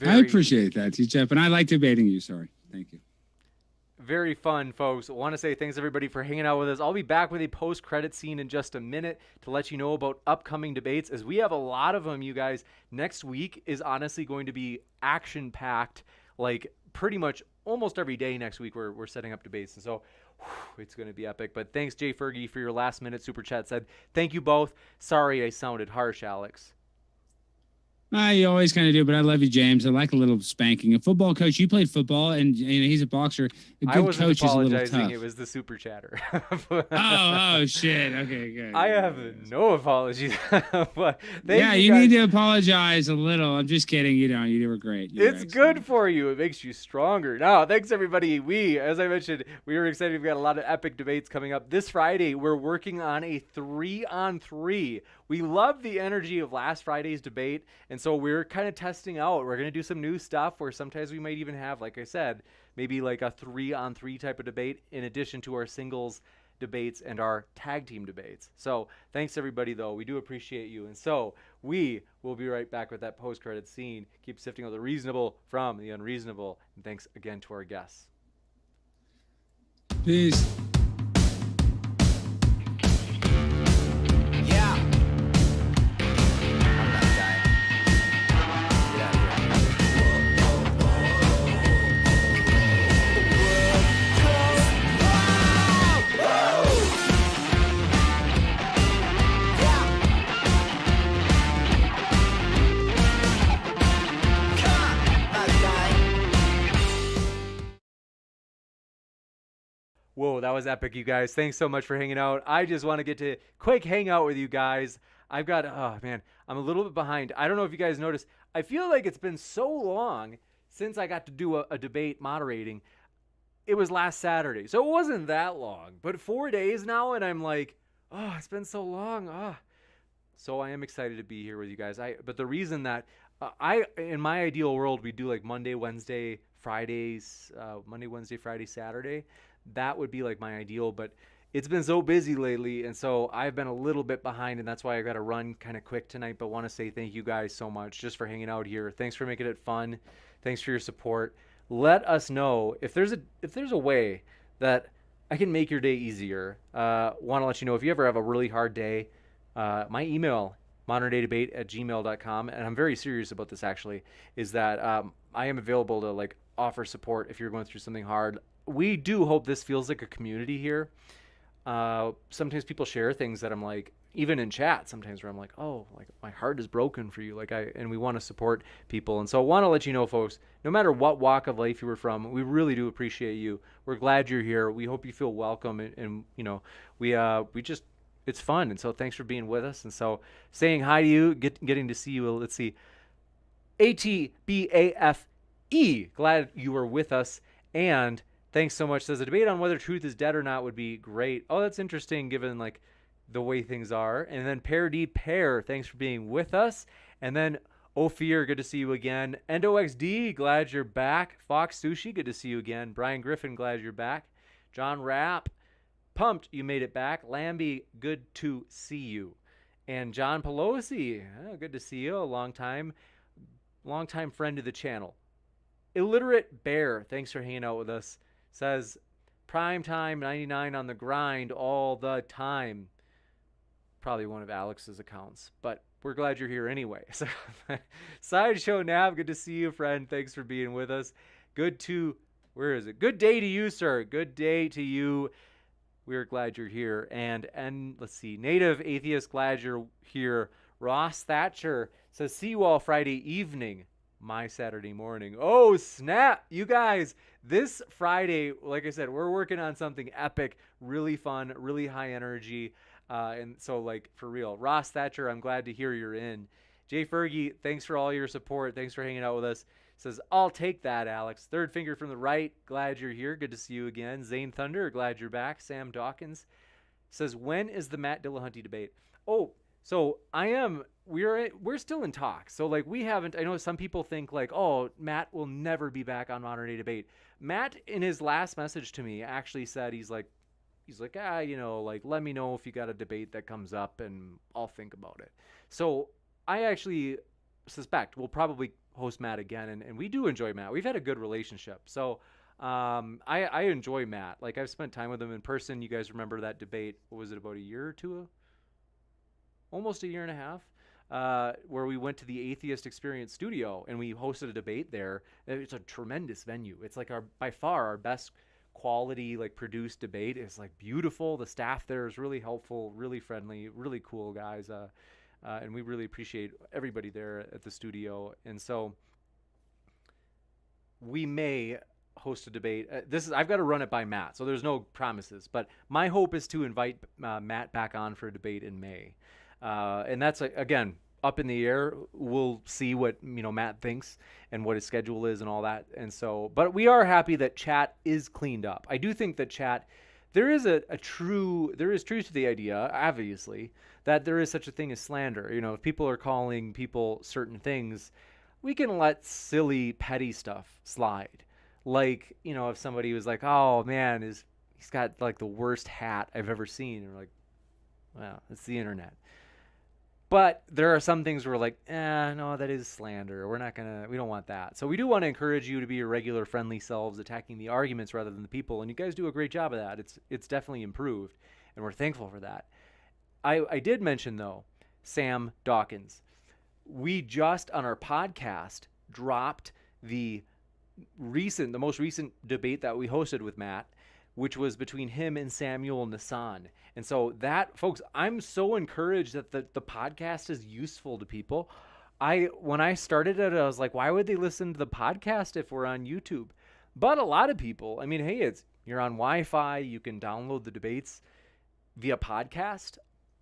I appreciate that, TJump, and I like debating you. Sorry. Thank you. Very fun, folks. I want to say thanks, everybody, for hanging out with us. I'll be back with a post-credit scene in just a minute to let you know about upcoming debates, as we have a lot of them, you guys. Next week is honestly going to be action-packed, like pretty much almost every day next week we're setting up debates. And so it's going to be epic. But thanks, Jay Fergie, for your last-minute super chat. Said, thank you both. Sorry I sounded harsh, Alex. You always kind of do, but I love you, James. I like a little spanking. A football coach, you played football, and he's a boxer. A good I wasn't coach apologizing. is a little tough. It was the super chatter. oh, shit. Okay, good. I have no apologies. But you need to apologize a little. I'm just kidding. You don't. You were great. It's good for you. It makes you stronger. No, thanks, everybody. As I mentioned, we were excited. We've got a lot of epic debates coming up. This Friday, we're working on a 3-on-3. We love the energy of last Friday's debate, and so we're kind of testing out. We're going to do some new stuff where sometimes we might even have, like I said, maybe like a 3-on-3 type of debate in addition to our singles debates and our tag team debates. So thanks, everybody, though. We do appreciate you. And so we will be right back with that post-credit scene. Keep sifting out the reasonable from the unreasonable. And thanks again to our guests. Peace. Whoa, that was epic, you guys. Thanks so much for hanging out. I just want to get to quick hang out with you guys. I've got, oh man, I'm a little bit behind. I don't know if you guys noticed. I feel like it's been so long since I got to do a debate moderating. It was last Saturday, so it wasn't that long, but 4 days now, and I'm like, oh, it's been so long. So I am excited to be here with you guys. But the reason that in my ideal world, we do like Monday, Wednesday, Fridays, Monday, Wednesday, Friday, Saturday. That would be like my ideal, but it's been so busy lately, and so I've been a little bit behind, and that's why I got to run kind of quick tonight. But want to say thank you guys so much just for hanging out here. Thanks for making it fun. Thanks for your support. Let us know if there's a way that I can make your day easier. Want to let you know if you ever have a really hard day. My email, moderndaydebate@gmail.com, and I'm very serious about this actually, is that I am available to like offer support if you're going through something hard. We do hope this feels like a community here. Sometimes people share things that I'm like, even in chat sometimes, where I'm like, oh, like my heart is broken for you. And we want to support people. And so I want to let you know, folks, no matter what walk of life you were from, we really do appreciate you. We're glad you're here. We hope you feel welcome. And you know, we just, it's fun. And so thanks for being with us. And so saying hi to you, getting to see you. Let's see. ATBAFE. Glad you were with us. And thanks so much. Says a debate on whether truth is dead or not would be great. Oh, that's interesting given like the way things are. And then Pear D Pear, thanks for being with us. And then Ophir, good to see you again. EndoXD, glad you're back. Fox Sushi, good to see you again. Brian Griffin, glad you're back. John Rapp, pumped you made it back. Lambie, good to see you. And John Pelosi, good to see you. A long time friend of the channel. Illiterate Bear, thanks for hanging out with us. Says, prime time 99 on the grind all the time. Probably one of Alex's accounts, but we're glad you're here anyway. So, Sideshow Nav, good to see you, friend. Thanks for being with us. Good day to you, sir. Good day to you. We're glad you're here. And let's see, Native Atheist, glad you're here. Ross Thatcher says, see you all Friday evening. my Saturday morning. Oh, snap. You guys, this Friday, like I said, we're working on something epic, really fun, really high energy. And so, like, for real. Ross Thatcher, I'm glad to hear you're in. Jay Fergie, thanks for all your support. Thanks for hanging out with us. Says, I'll take that, Alex. Third finger from the right. Glad you're here. Good to see you again. Zane Thunder, glad you're back. Sam Dawkins says, when is the Matt Dillahunty debate? Oh, so we're still in talks. So like we haven't, I know some people think like, oh, Matt will never be back on Modern Day Debate. Matt in his last message to me actually said, he's like, like, let me know if you got a debate that comes up and I'll think about it. So I actually suspect we'll probably host Matt again. And we do enjoy Matt. We've had a good relationship. So I enjoy Matt. Like I've spent time with him in person. You guys remember that debate? What was it, about a year or two? Almost a year and a half, where we went to the Atheist Experience studio and we hosted a debate there. It's a tremendous venue. It's like by far our best quality, like produced debate. It's like beautiful. The staff there is really helpful, really friendly, really cool guys. And we really appreciate everybody there at the studio. And so we may host a debate. I've got to run it by Matt, so there's no promises. But my hope is to invite Matt back on for a debate in May. And that's, again, up in the air. We'll see what, Matt thinks and what his schedule is and all that. And so, but we are happy that chat is cleaned up. I do think that chat, there is truth to the idea, obviously, that there is such a thing as slander. If people are calling people certain things, we can let silly, petty stuff slide. Like, if somebody was like, oh man, he's got like the worst hat I've ever seen. And we're like, well, it's the internet. But there are some things where we're like, no, that is slander. We don't want that. So we do want to encourage you to be your regular friendly selves, attacking the arguments rather than the people. And you guys do a great job of that. It's definitely improved. And we're thankful for that. I did mention, though, Sam Dawkins. We just, on our podcast, dropped the most recent debate that we hosted with Matt, which was between him and Samuel Nassan. And so that, folks, I'm so encouraged that the podcast is useful to people. When I started it, I was like, why would they listen to the podcast if we're on YouTube? But a lot of people, I mean, hey, you're on Wi-Fi, you can download the debates via podcast,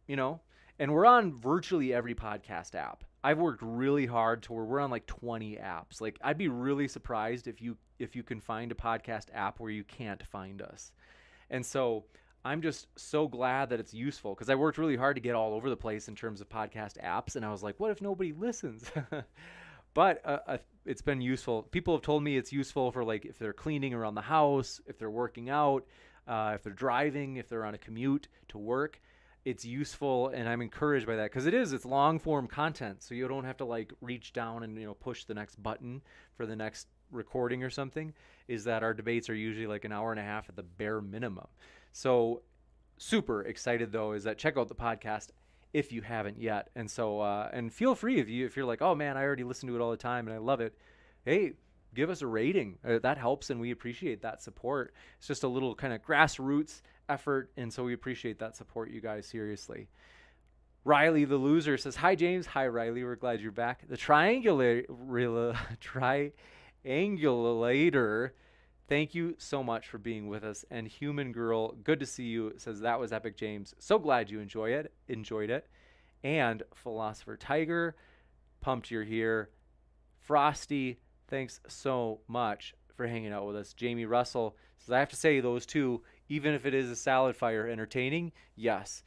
and we're on virtually every podcast app. I've worked really hard to where we're on like 20 apps. Like I'd be really surprised if you can find a podcast app where you can't find us. And so I'm just so glad that it's useful, because I worked really hard to get all over the place in terms of podcast apps. And I was like, what if nobody listens? But it's been useful. People have told me it's useful for like if they're cleaning around the house, if they're working out, if they're driving, if they're on a commute to work. It's useful, and I'm encouraged by that, because it's long form content, so you don't have to like reach down and push the next button for the next recording or something. Is that our debates are usually like an hour and a half at the bare minimum. So super excited though is that check out the podcast if you haven't yet. And so and feel free if you're like, oh man, I already listen to it all the time and I love it. Hey, give us a rating. That helps, and we appreciate that support. It's just a little kind of grassroots effort, and so we appreciate that support, you guys, seriously. Riley the loser says, hi James. Hi Riley, we're glad you're back. The triangulator, thank you so much for being with us. And Human Girl, good to see you, says that was epic, James. So glad you enjoyed it. And Philosopher Tiger, pumped you're here. Frosty, thanks so much for hanging out with us. Jamie Russell says, I have to say, those two, even if it is a salad fire, entertaining? Yes.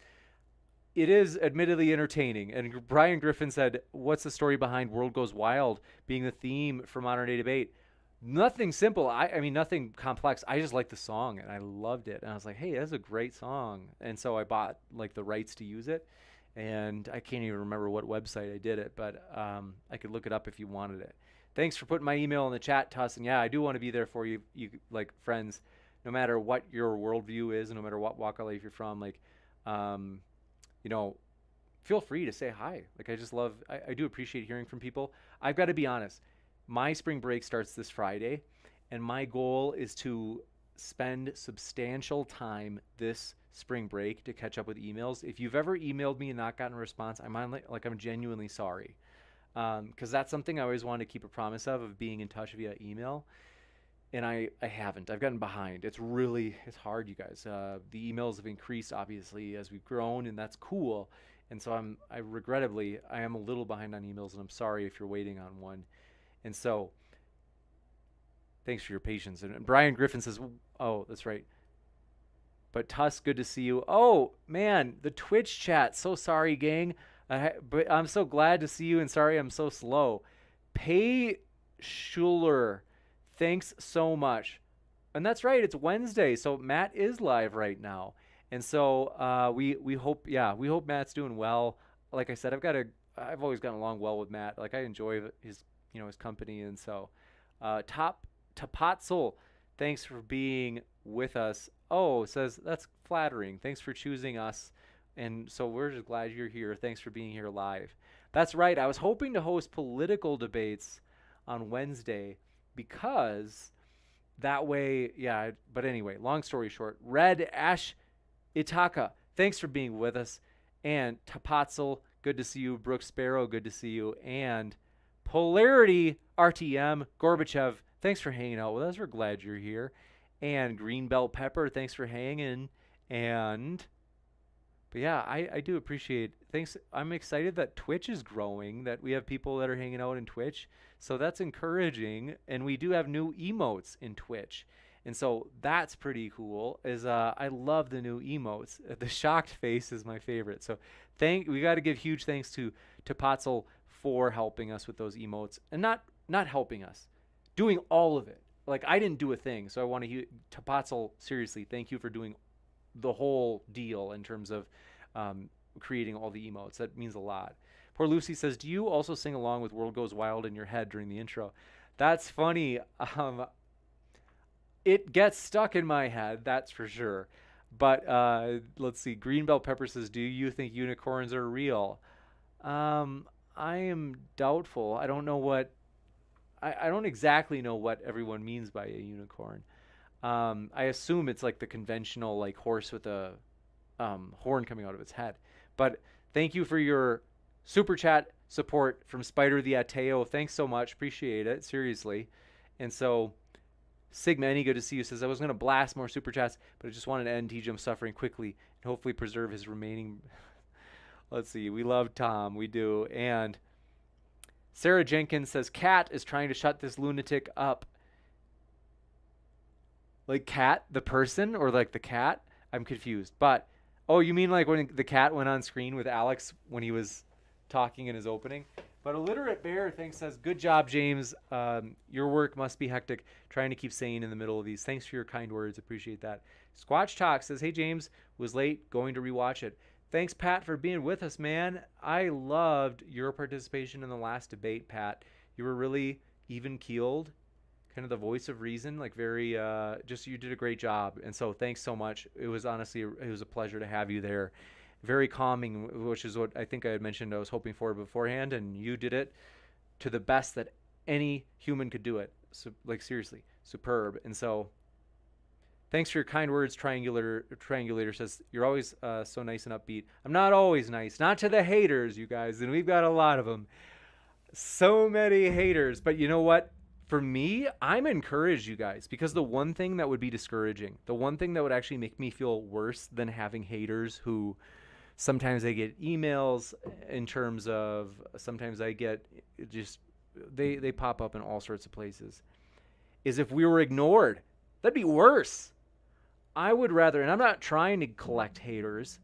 It is admittedly entertaining. And Brian Griffin said, what's the story behind World Goes Wild being the theme for Modern Day Debate? Nothing simple. I mean, nothing complex. I just liked the song, and I loved it. And I was like, hey, that's a great song. And so I bought like the rights to use it. And I can't even remember what website I did it, but I could look it up if you wanted it. Thanks for putting my email in the chat, Tuss. And yeah, I do want to be there for you, like friends, no matter what your worldview is, no matter what walk of life you're from. Like, feel free to say hi. Like, I just love, I do appreciate hearing from people. I've got to be honest. My spring break starts this Friday, and my goal is to spend substantial time this spring break to catch up with emails. If you've ever emailed me and not gotten a response, I'm genuinely sorry. because that's something I always wanted to keep a promise of being in touch via email. And I haven't. I've gotten behind. It's hard, you guys. The emails have increased, obviously, as we've grown, and that's cool. And so I regrettably, I am a little behind on emails, and I'm sorry if you're waiting on one. And so, thanks for your patience. And Brian Griffin says, oh, that's right. But Tuss, good to see you. Oh, man, the Twitch chat. So sorry, gang. But I'm so glad to see you, and sorry I'm so slow. Pay Schuler, thanks so much. And that's right, it's Wednesday, so Matt is live right now. And so we hope Matt's doing well. Like I said, I've always gotten along well with Matt. Like I enjoy his company. And so Tapatzel, thanks for being with us. Oh, says that's flattering. Thanks for choosing us. And so we're just glad you're here. Thanks for being here live. That's right. I was hoping to host political debates on Wednesday because that way, yeah. But anyway, long story short, Red Ash Itaka, thanks for being with us. And Tapatzel, good to see you. Brooks Sparrow, good to see you. And Polarity RTM, Gorbachev, thanks for hanging out with us. We're glad you're here. And Greenbelt Pepper, thanks for hanging. But yeah, I do appreciate. Thanks. I'm excited that Twitch is growing, that we have people that are hanging out in Twitch. So that's encouraging. And we do have new emotes in Twitch. And so that's pretty cool. I love the new emotes. The shocked face is my favorite. So we got to give huge thanks to Patzel for helping us with those emotes, and not helping us, doing all of it. Like I didn't do a thing. So I want to Patzel, seriously, thank you for doing the whole deal in terms of creating all the emotes. That means a lot. Poor Lucy says, do you also sing along with World Goes Wild in your head during the intro? That's funny. It gets stuck in my head, that's for sure. But let's see. Greenbelt Pepper says, do you think unicorns are real? I am doubtful. I don't know what I don't exactly know what everyone means by a unicorn. I assume it's like the conventional like horse with a horn coming out of its head. But thank you for your super chat support from Spider the Ateo. Thanks so much. Appreciate it. Seriously. And so Sigma, any good to see you, says, I was going to blast more super chats, but I just wanted to end TJump suffering quickly and hopefully preserve his remaining. Let's see. We love Tom. We do. And Sarah Jenkins says, Cat is trying to shut this lunatic up. Like Cat, the person, or like the cat? I'm confused. But, oh, you mean like when the cat went on screen with Alex when he was talking in his opening? But Illiterate Bear says, good job, James. Your work must be hectic, trying to keep sane in the middle of these. Thanks for your kind words. Appreciate that. Squatch Talk says, hey, James, was late, going to rewatch it. Thanks, Pat, for being with us, man. I loved your participation in the last debate, Pat. You were really even-keeled, kind of the voice of reason, like very, you did a great job. And so thanks so much. It was honestly, it was a pleasure to have you there. Very calming, which is what I think I had mentioned I was hoping for beforehand, and you did it to the best that any human could do it. So, like, seriously, superb. And so thanks for your kind words. Triangulator says, you're always so nice and upbeat. I'm not always nice. Not to the haters, you guys, and we've got a lot of them. So many haters. But you know what? For me, I'm encouraged, you guys, because the one thing that would be discouraging, the one thing that would actually make me feel worse than having haters who sometimes I get emails in terms of, sometimes I get just, they pop up in all sorts of places, is if we were ignored. That'd be worse. I would rather, and I'm not trying to collect haters,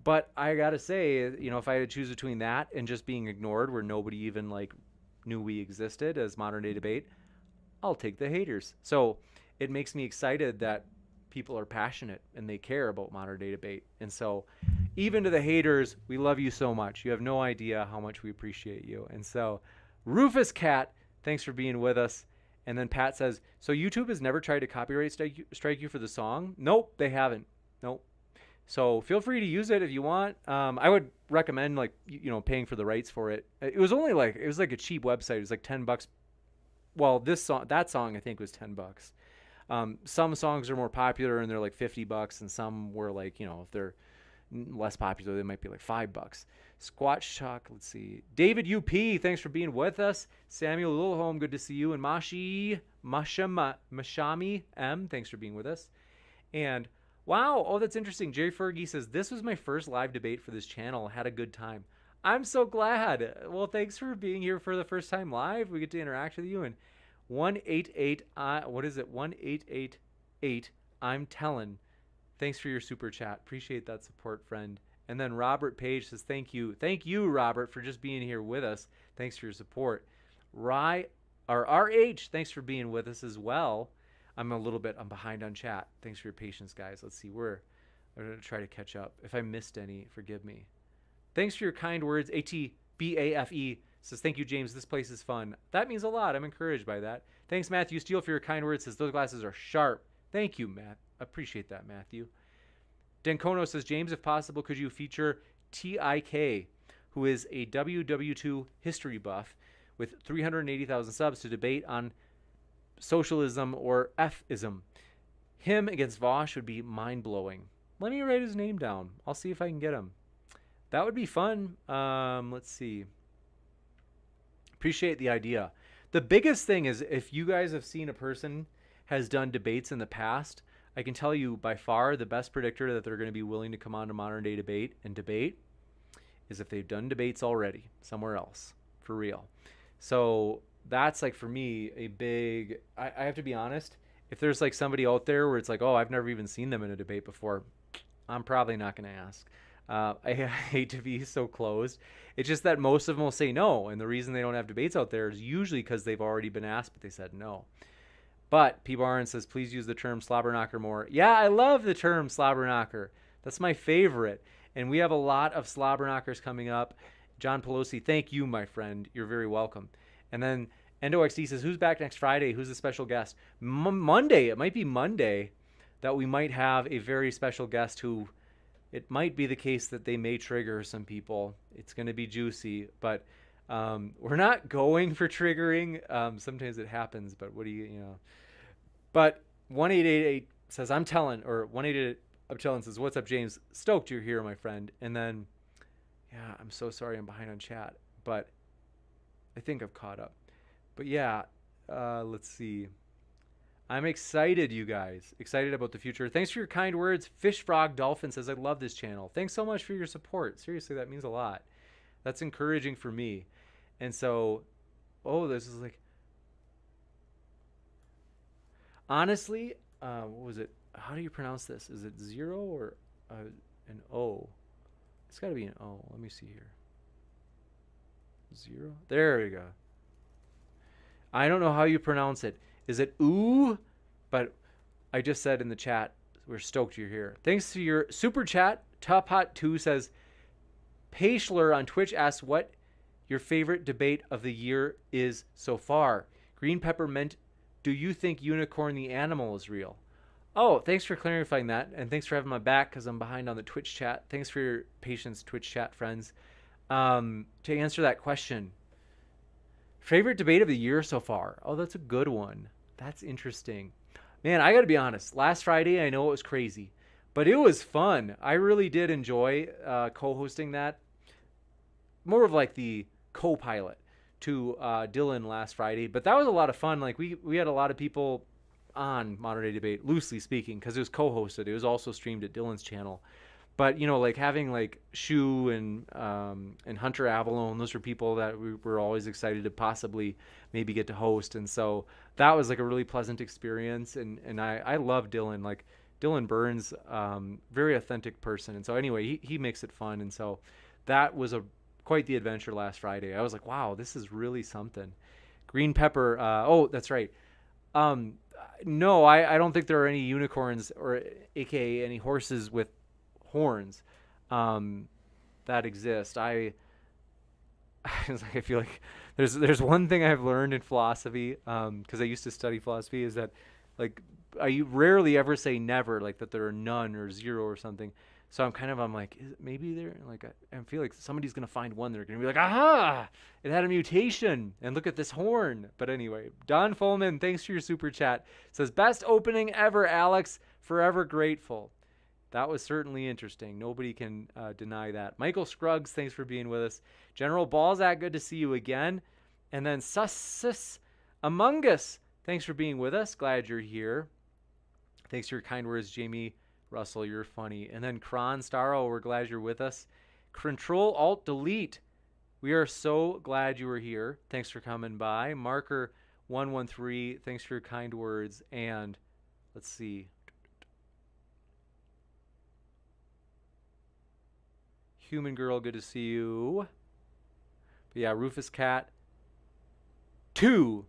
but I gotta say, if I had to choose between that and just being ignored where nobody even like knew we existed as Modern Day Debate, I'll take the haters. So it makes me excited that people are passionate and they care about Modern Day Debate. And so even to the haters, we love you so much. You have no idea how much we appreciate you. And so Rufus Cat, thanks for being with us. And then Pat says, so YouTube has never tried to copyright strike you for the song? Nope, they haven't. Nope. So feel free to use it if you want. I would recommend paying for the rights for it. It was like a cheap website. It was like $10. Well, that song I think was $10. Some songs are more popular and they're like $50, and some were like, if they're less popular, they might be like $5. Squatch Talk, let's see. David UP, thanks for being with us. Samuel Lilholm, good to see you. And Mashami M, thanks for being with us. And wow, oh, that's interesting. Jerry Fergie says, this was my first live debate for this channel. Had a good time. I'm so glad. Well, thanks for being here for the first time live. We get to interact with you. And 188, what is it? 1888, I'm telling. Thanks for your super chat. Appreciate that support, friend. And then Robert Page says, thank you. Thank you, Robert, for just being here with us. Thanks for your support. RH, thanks for being with us as well. I'm behind on chat. Thanks for your patience, guys. Let's see. I'm going to try to catch up. If I missed any, forgive me. Thanks for your kind words. ATBAFE says, thank you, James. This place is fun. That means a lot. I'm encouraged by that. Thanks, Matthew Steele, for your kind words. Says, those glasses are sharp. Thank you, Matt. Appreciate that, Matthew. Denkono says, James, if possible, could you feature TIK, who is a WW2 history buff with 380,000 subs, to debate on socialism or F-ism. Him against Vosh would be mind-blowing. Let me write his name down. I'll see if I can get him. That would be fun. Let's see. Appreciate the idea. The biggest thing is, if you guys have seen a person has done debates in the past, I can tell you by far the best predictor that they're going to be willing to come on to Modern Day Debate and debate is if they've done debates already somewhere else, for real. So that's like, for me, a big, I have to be honest, if there's like somebody out there where it's like, oh, I've never even seen them in a debate before, I'm probably not going to ask. I hate to be so closed. It's just that most of them will say no. And the reason they don't have debates out there is usually because they've already been asked, but they said no. But P. Barnes says, please use the term slobberknocker more. Yeah, I love the term slobberknocker. That's my favorite. And we have a lot of slobberknockers coming up. John Pelosi, thank you, my friend. You're very welcome. And then EndoXD says, who's back next Friday? Who's the special guest? Monday. It might be Monday that we might have a very special guest who, it might be the case that they may trigger some people. It's going to be juicy, but we're not going for triggering. Sometimes it happens, but what do you know? But 1888 says, I'm telling, or 188 I'm telling says, what's up, James? Stoked you're here, my friend. And then, yeah, I'm so sorry I'm behind on chat, but I think I've caught up. But yeah, let's see. I'm excited, you guys. Excited about the future. Thanks for your kind words. Fish Frog Dolphin says, I love this channel. Thanks so much for your support. Seriously, that means a lot. That's encouraging for me. And so, oh, this is like, honestly, what was it? How do you pronounce this? Is it zero or an O? It's got to be an O. Let me see here. Zero? There we go. I don't know how you pronounce it. Is it ooh? But I just said in the chat, we're stoked you're here. Thanks to your super chat. Top Hot 2 says, Paischler on Twitch asks what your favorite debate of the year is so far. Green Peppermint, do you think Unicorn the animal is real? Oh, thanks for clarifying that. And thanks for having my back because I'm behind on the Twitch chat. Thanks for your patience, Twitch chat friends. To answer that question, favorite debate of the year so far? Oh, that's a good one. That's interesting. Man, I got to be honest. Last Friday, I know it was crazy, but it was fun. I really did enjoy co-hosting that. More of like the co-pilot to Dylan last Friday, but that was a lot of fun. Like we had a lot of people on Modern Day Debate, loosely speaking, because it was co-hosted. It was also streamed at Dylan's channel. But, you know, like having like Shu and Hunter Avalone, those were people that we were always excited to possibly maybe get to host. And so that was like a really pleasant experience. And I love Dylan. Like Dylan Burns, very authentic person. And so anyway, he makes it fun. And so that was quite the adventure last Friday. I was like, wow, this is really something. Green Pepper. Oh, that's right. No, I don't think there are any unicorns or AKA any horses with horns that exist. I feel like there's one thing I've learned in philosophy, because I used to study philosophy, is that like I rarely ever say never, like that there are none or zero or something. So I'm like, maybe there, like I feel like somebody's gonna find one. They're gonna be like, aha, it had a mutation, and look at this horn. But anyway, Don Fulman, thanks for your super chat. Says, best opening ever, Alex. Forever grateful. That was certainly interesting. Nobody can deny that. Michael Scruggs, thanks for being with us. General Balzac, good to see you again. And then Sussus Among Us, thanks for being with us. Glad you're here. Thanks for your kind words, Jamie Russell. You're funny. And then Kron Starro, we're glad you're with us. Control Alt Delete. We are so glad you were here. Thanks for coming by. Marker 113, thanks for your kind words. And let's see. Human Girl, good to see you. But yeah, Rufus Cat 2.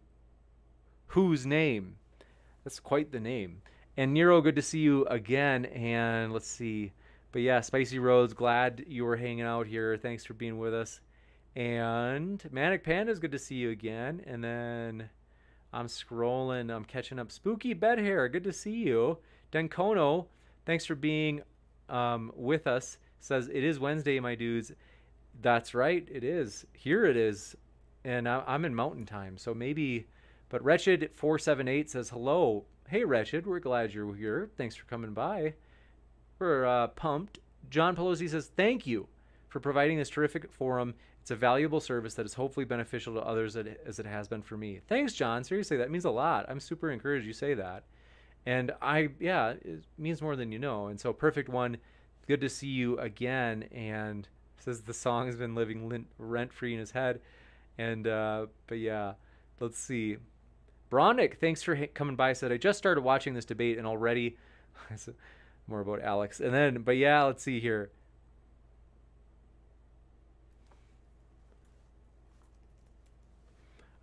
Whose name? That's quite the name. And Nero, good to see you again. And let's see. But yeah, Spicy Rose, glad you were hanging out here. Thanks for being with us. And Manic Panda's good to see you again. And then I'm scrolling. I'm catching up. Spooky Bed Hair, good to see you. Denkono, thanks for being with us. Says, it is Wednesday, my dudes. That's right, it is. Here it is. And I'm in mountain time, so maybe. But Wretched478 says, hello. Hey, Wretched, we're glad you're here. Thanks for coming by. We're pumped. John Pelosi says, thank you for providing this terrific forum. It's a valuable service that is hopefully beneficial to others as it has been for me. Thanks, John. Seriously, that means a lot. I'm super encouraged you say that. And it means more than you know. And so, Perfect One, good to see you again. And says the song has been living rent-free in his head. And, but yeah, let's see. Bronick, thanks for coming by. Said, I just started watching this debate and already, more about Alex. And then, but yeah, let's see here.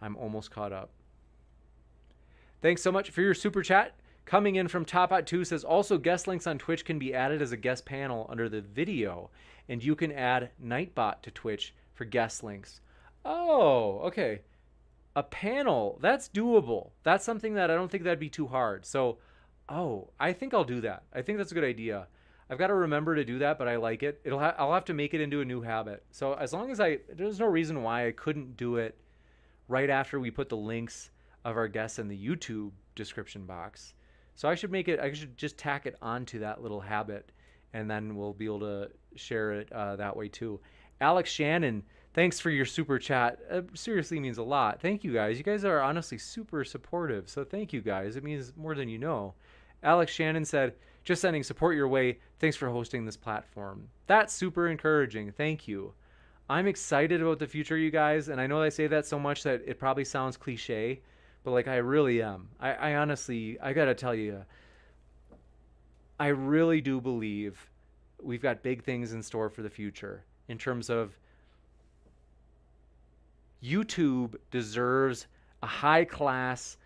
I'm almost caught up. Thanks so much for your super chat. Coming in from Topot2 says, also guest links on Twitch can be added as a guest panel under the video. And you can add Nightbot to Twitch for guest links. Oh, okay. A panel, that's doable. That's something that I don't think that'd be too hard. So, I think I'll do that. I think that's a good idea. I've got to remember to do that, but I like it. I'll have to make it into a new habit. So as long as there's no reason why I couldn't do it right after we put the links of our guests in the YouTube description box. So I should just tack it onto that little habit, and then we'll be able to share it that way too. Alex Shannon, thanks for your super chat. Seriously means a lot. Thank you guys. You guys are honestly super supportive. So thank you guys. It means more than you know. Alex Shannon said, just sending support your way. Thanks for hosting this platform. That's super encouraging. Thank you. I'm excited about the future, you guys. And I know I say that so much that it probably sounds cliche, but like I really am. I honestly, I got to tell you, I really do believe we've got big things in store for the future in terms of YouTube deserves a high class,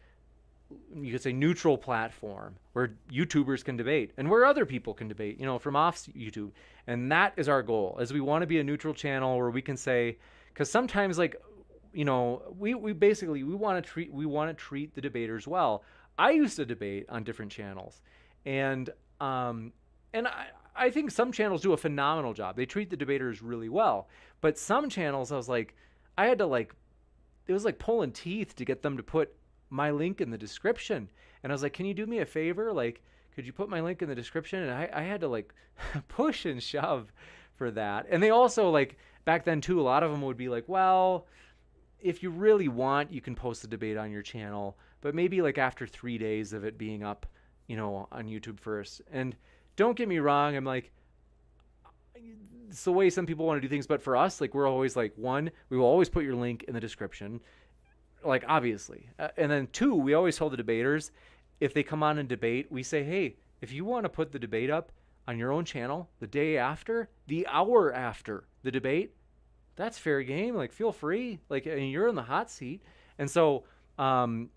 you could say neutral platform where YouTubers can debate and where other people can debate, from off YouTube. And that is our goal, is we want to be a neutral channel where we can say, because sometimes we want to treat the debaters well. I used to debate on different channels, and I think some channels do a phenomenal job. They treat the debaters really well, but some channels I had to it was like pulling teeth to get them to put my link in the description. And I was like, can you do me a favor? Could you put my link in the description? And I had to push and shove for that. And they also back then too, a lot of them would be like, well, if you really want, you can post the debate on your channel, but maybe after 3 days of it being up, on YouTube first. And don't get me wrong. I'm it's the way some people want to do things, but for us, we're always one, we will always put your link in the description, obviously. And then two, we always tell the debaters, if they come on and debate, we say, hey, if you want to put the debate up on your own channel the day after, the hour after the debate, that's fair game. Feel free. And you're in the hot seat. And so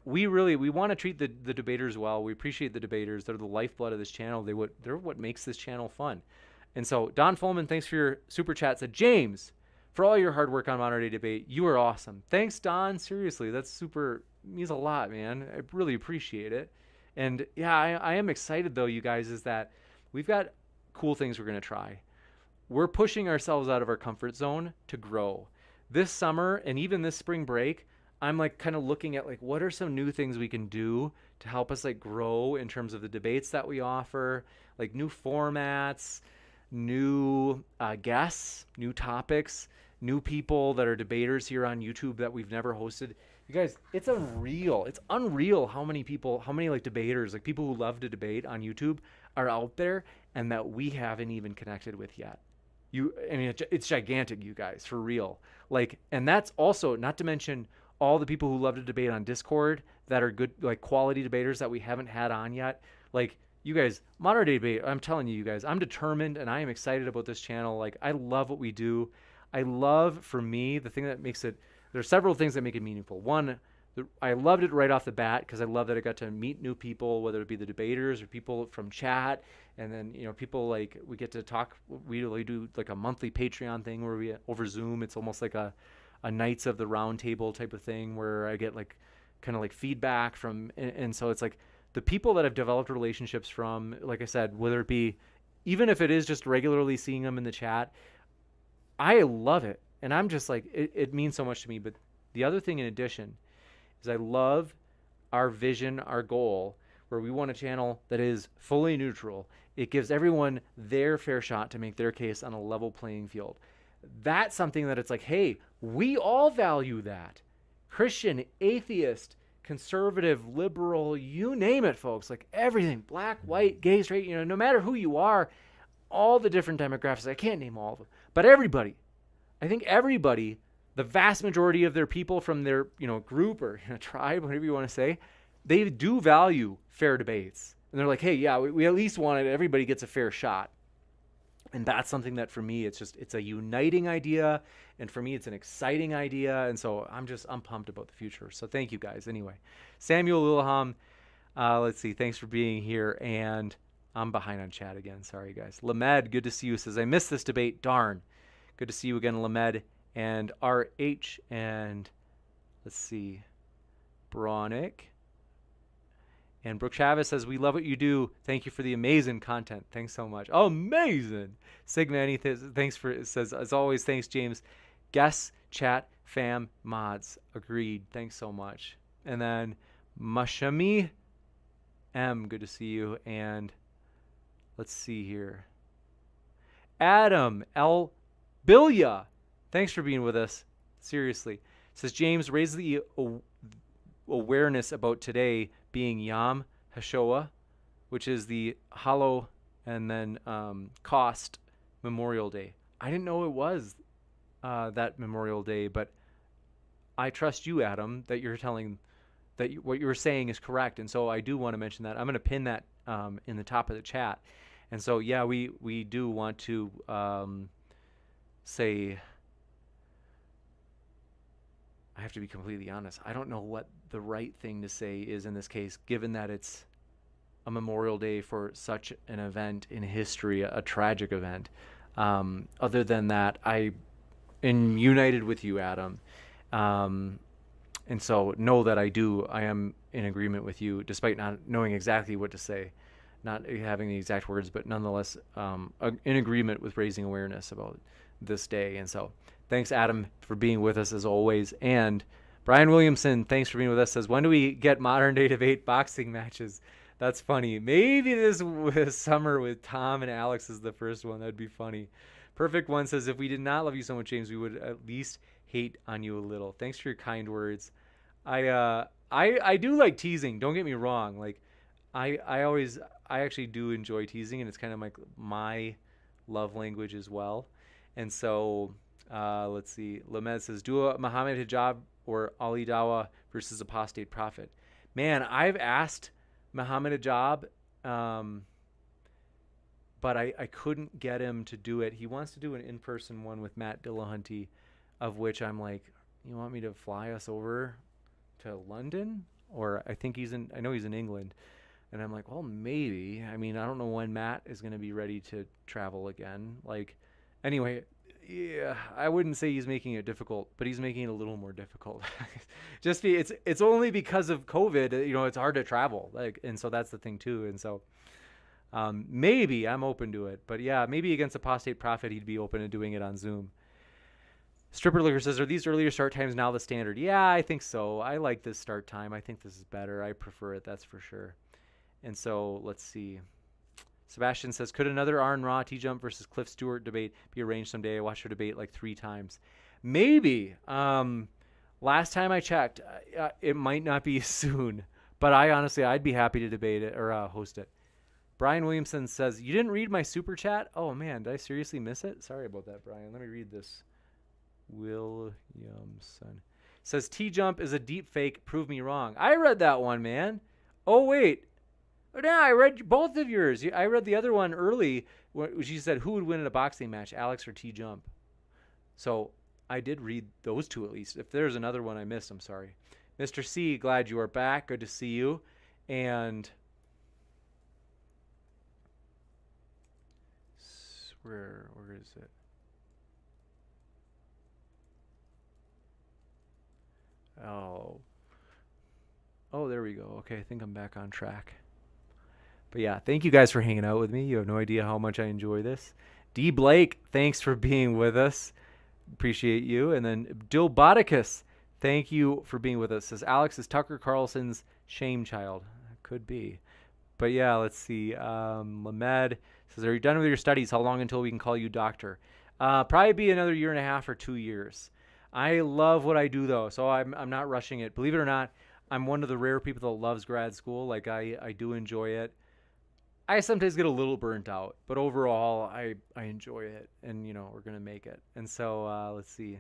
we want to treat the debaters well. We appreciate the debaters. They're the lifeblood of this channel. They're what makes this channel fun. And so Don Fulman, thanks for your super chat. Said, James, for all your hard work on Modern Day Debate, you are awesome. Thanks, Don. Seriously, that's super, means a lot, man. I really appreciate it. And yeah, I am excited though, you guys, is that we've got cool things we're going to try. We're pushing ourselves out of our comfort zone to grow. This summer and even this spring break, I'm like kind of looking at like what are some new things we can do to help us like grow in terms of the debates that we offer, like new formats, new guests, new topics, new people that are debaters here on YouTube that we've never hosted. You guys, it's unreal. It's unreal how many people, how many like debaters, like people who love to debate on YouTube are out there and that we haven't even connected with yet. I mean, it's gigantic, you guys, for real. Like, and that's also not to mention all the people who love to debate on Discord that are good, like quality debaters that we haven't had on yet. Like, you guys, modern day debate, I'm telling you guys, I'm determined and I am excited about this channel. Like, I love what we do. I love, for me, the thing that makes it, there's several things that make it meaningful. One, I loved it right off the bat because I love that I got to meet new people, whether it be the debaters or people from chat. And then, you know, people like, we get to talk, we really do like a monthly Patreon thing where we, over Zoom, it's almost like a Knights of the Round Table type of thing where I get like kind of like feedback from, and so it's like the people that I've developed relationships from, like I said, whether it be, even if it is just regularly seeing them in the chat, I love it. And I'm just like, it means so much to me. But the other thing in addition is I love our vision, our goal, where we want a channel that is fully neutral. It gives everyone their fair shot to make their case on a level playing field. That's something that it's like, hey, we all value that. Christian, atheist, conservative, liberal, you name it, folks. Like everything, black, white, gay, straight, you know, no matter who you are, all the different demographics. I can't name all of them, but everybody, I think everybody, the vast majority of their people from their, you know, group or tribe, whatever you want to say, they do value fair debates. And they're like, hey, yeah, we at least want it. Everybody gets a fair shot. And that's something that for me, it's a uniting idea. And for me, it's an exciting idea. And so I'm pumped about the future. So thank you guys. Anyway, Samuel Lilham, let's see. Thanks for being here. And I'm behind on chat again. Sorry, guys. Lamed, good to see you. Says, I missed this debate. Darn. Good to see you again, Lamed. And RH. And let's see. Bronick. And Brooke Chavez says, we love what you do. Thank you for the amazing content. Thanks so much. Oh, amazing. Sigmani, thanks for, it says, as always, thanks, James. Guests, chat, fam, mods. Agreed. Thanks so much. And then Mashami M, good to see you. And let's see here. Adam L. Bilya, thanks for being with us. Seriously. Says, James, raise the awareness about today being Yom HaShoah, which is the Hollow and then Cost Memorial Day. I didn't know it was that Memorial Day, but I trust you, Adam, that you're telling that what you're saying is correct. And so I do want to mention that. I'm going to pin that in the top of the chat. And so, yeah, we do want to say, I have to be completely honest. I don't know what the right thing to say is in this case, given that it's a Memorial Day for such an event in history, a tragic event. Other than that, I am united with you, Adam. And so know that I am in agreement with you, despite not knowing exactly what to say, not having the exact words, but nonetheless in agreement with raising awareness about this day. And so thanks, Adam, for being with us as always. And Brian Williamson, thanks for being with us, says, when do we get modern day debate boxing matches? That's funny. Maybe this summer with Tom and Alex is the first one. That'd be funny. Perfect One says, if we did not love you so much, James, we would at least hate on you a little. Thanks for your kind words. I do like teasing. Don't get me wrong. Like I actually do enjoy teasing, and it's kind of like my love language as well. And so let's see. Lamed says, do a Muhammad hijab or Ali Dawa versus apostate prophet. Man, I've asked Muhammad hijab, but I couldn't get him to do it. He wants to do an in-person one with Matt Dillahunty, of which I'm like, you want me to fly us over to London? Or I know he's in England. And I'm like, well, maybe. I mean, I don't know when Matt is going to be ready to travel again. Like, anyway, yeah, I wouldn't say he's making it difficult, but he's making it a little more difficult. It's only because of COVID, you know, it's hard to travel. Like, and so that's the thing too. And so maybe I'm open to it, but yeah, maybe against apostate prophet, he'd be open to doing it on Zoom. Stripper Liquor says, are these earlier start times now the standard? Yeah, I think so. I like this start time. I think this is better. I prefer it, that's for sure. And so let's see. Sebastian says, could another Arn Raw TJump versus Cliff Stewart debate be arranged someday? I watched her debate like 3 times. Maybe. Last time I checked, it might not be soon. But I'd be happy to debate it or host it. Brian Williamson says, you didn't read my super chat? Oh, man, did I seriously miss it? Sorry about that, Brian. Let me read this. Williamson says, TJump is a deep fake. Prove me wrong. I read that one, man. Oh, wait. Yeah, I read both of yours. I read the other one early. She said, who would win in a boxing match, Alex or TJump? So I did read those 2 at least. If there's another one I missed, I'm sorry. Mr. C, glad you are back. Good to see you. And where is it? Oh, there we go. Okay, I think I'm back on track. But yeah, thank you guys for hanging out with me. You have no idea how much I enjoy this. D. Blake, thanks for being with us. Appreciate you. And then Dill Bodicus, thank you for being with us. Says Alex is Tucker Carlson's shame child. Could be. But yeah, let's see. Lamed says, are you done with your studies? How long until we can call you doctor? Probably be another 1.5 or 2 years. I love what I do though, so I'm not rushing it. Believe it or not, I'm one of the rare people that loves grad school. Like I do enjoy it. I sometimes get a little burnt out, but overall I enjoy it, and we're gonna make it. And so let's see.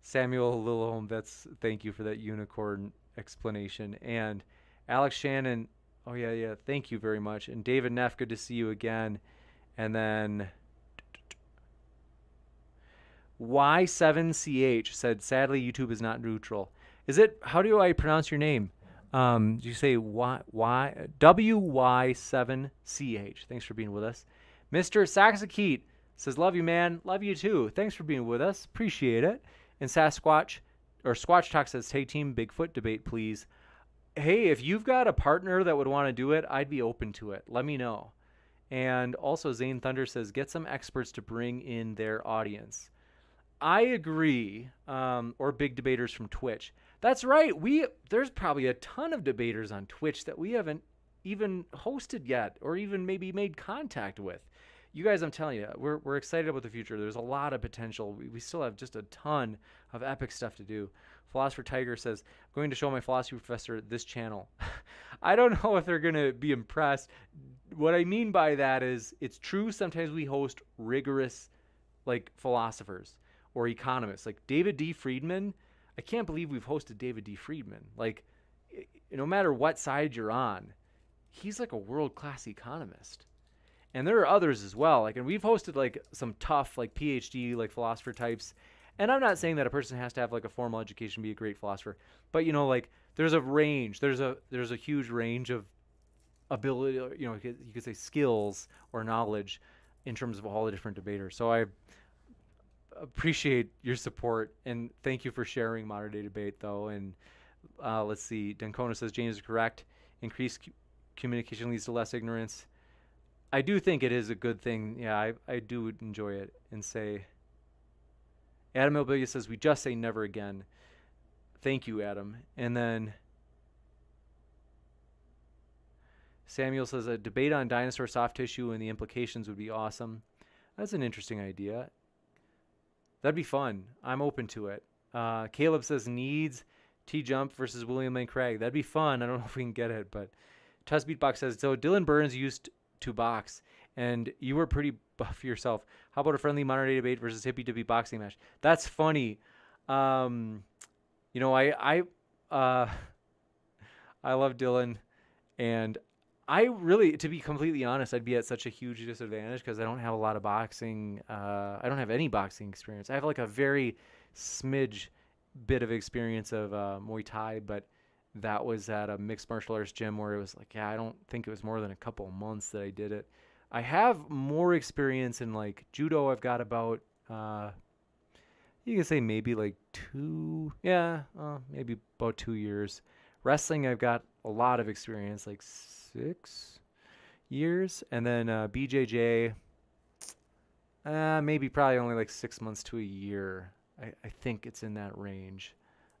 Samuel Lilholm, thank you for that unicorn explanation. And Alex Shannon, oh yeah, thank you very much. And David Neff, good to see you again. And then Y7CH said, sadly YouTube is not neutral. Is it? How do I pronounce your name? Did you say WY7CH? Thanks for being with us. Mr. Saxakeet says, love you, man. Love you too. Thanks for being with us. Appreciate it. And Sasquatch Talk says, hey team, Bigfoot debate, please. Hey, if you've got a partner that would want to do it, I'd be open to it. Let me know. And also Zane Thunder says, get some experts to bring in their audience. I agree. Or big debaters from Twitch. That's right. There's probably a ton of debaters on Twitch that we haven't even hosted yet, or even maybe made contact with. You guys, I'm telling you, we're excited about the future. There's a lot of potential. We still have just a ton of epic stuff to do. Philosopher Tiger says, I'm going to show my philosophy professor this channel. I don't know if they're going to be impressed. What I mean by that is, it's true sometimes we host rigorous philosophers or economists. Like David D. Friedman, I can't believe we've hosted David D. Friedman. No matter what side you're on, he's like a world-class economist. And there are others as well. And we've hosted some tough PhD philosopher types. And I'm not saying that a person has to have a formal education to be a great philosopher, but there's a range. There's a huge range of ability, you could say skills or knowledge in terms of all the different debaters. So I appreciate your support, and thank you for sharing Modern Day Debate though. And let's see, Dancona says James is correct. Increased communication leads to less ignorance. I do think it is a good thing. Yeah, I do enjoy it. And say, Adam Ilbilia says, we just say never again. Thank you, Adam. And then Samuel says, a debate on dinosaur soft tissue and the implications would be awesome. That's an interesting idea. That'd be fun. I'm open to it. Caleb says, needs TJump versus William Lane Craig. That'd be fun. I don't know if we can get it, but Tuss Beatbox says, so Dylan Burns used to box, and you were pretty buff yourself. How about a friendly modern day debate versus hippie dippy boxing match? That's funny. I love Dylan, and I really, to be completely honest, I'd be at such a huge disadvantage because I don't have a lot of boxing. I don't have any boxing experience. I have a very smidge bit of experience of Muay Thai, but that was at a mixed martial arts gym where it was I don't think it was more than a couple of months that I did it. I have more experience in judo. I've got about, you can say maybe 2, maybe about 2 years. Wrestling, I've got a lot of experience, 6 years. And then BJJ, maybe probably only like 6 months to a year. I think it's in that range.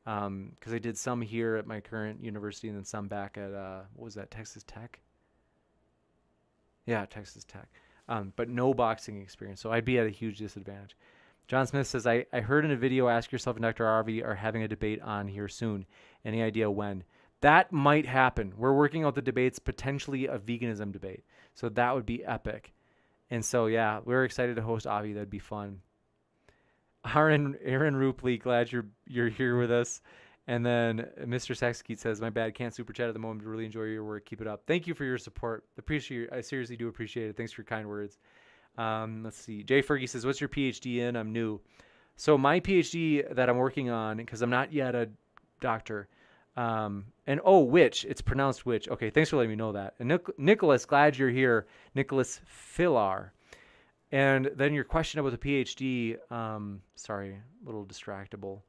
Because I did some here at my current university and then some back at, what was that, Texas Tech? Yeah, Texas Tech. But no boxing experience, so I'd be at a huge disadvantage. John Smith says, I heard in a video, Ask Yourself and Dr. Arvey are having a debate on here soon. Any idea when? That might happen. We're working out the debates, potentially a veganism debate. So that would be epic. And so, yeah, we're excited to host Avi. That'd be fun. Aaron Rupley, glad you're here with us. And then Mr. Saxkeet says, my bad, can't super chat at the moment. Really enjoy your work. Keep it up. Thank you for your support. I seriously do appreciate it. Thanks for your kind words. Let's see. Jay Fergie says, what's your PhD in? I'm new. So my PhD that I'm working on, because I'm not yet a doctor, which, it's pronounced which. Okay, thanks for letting me know that. And Nicholas, glad you're here. Nicholas Fillar. And then your question about the PhD, sorry, a little distractible.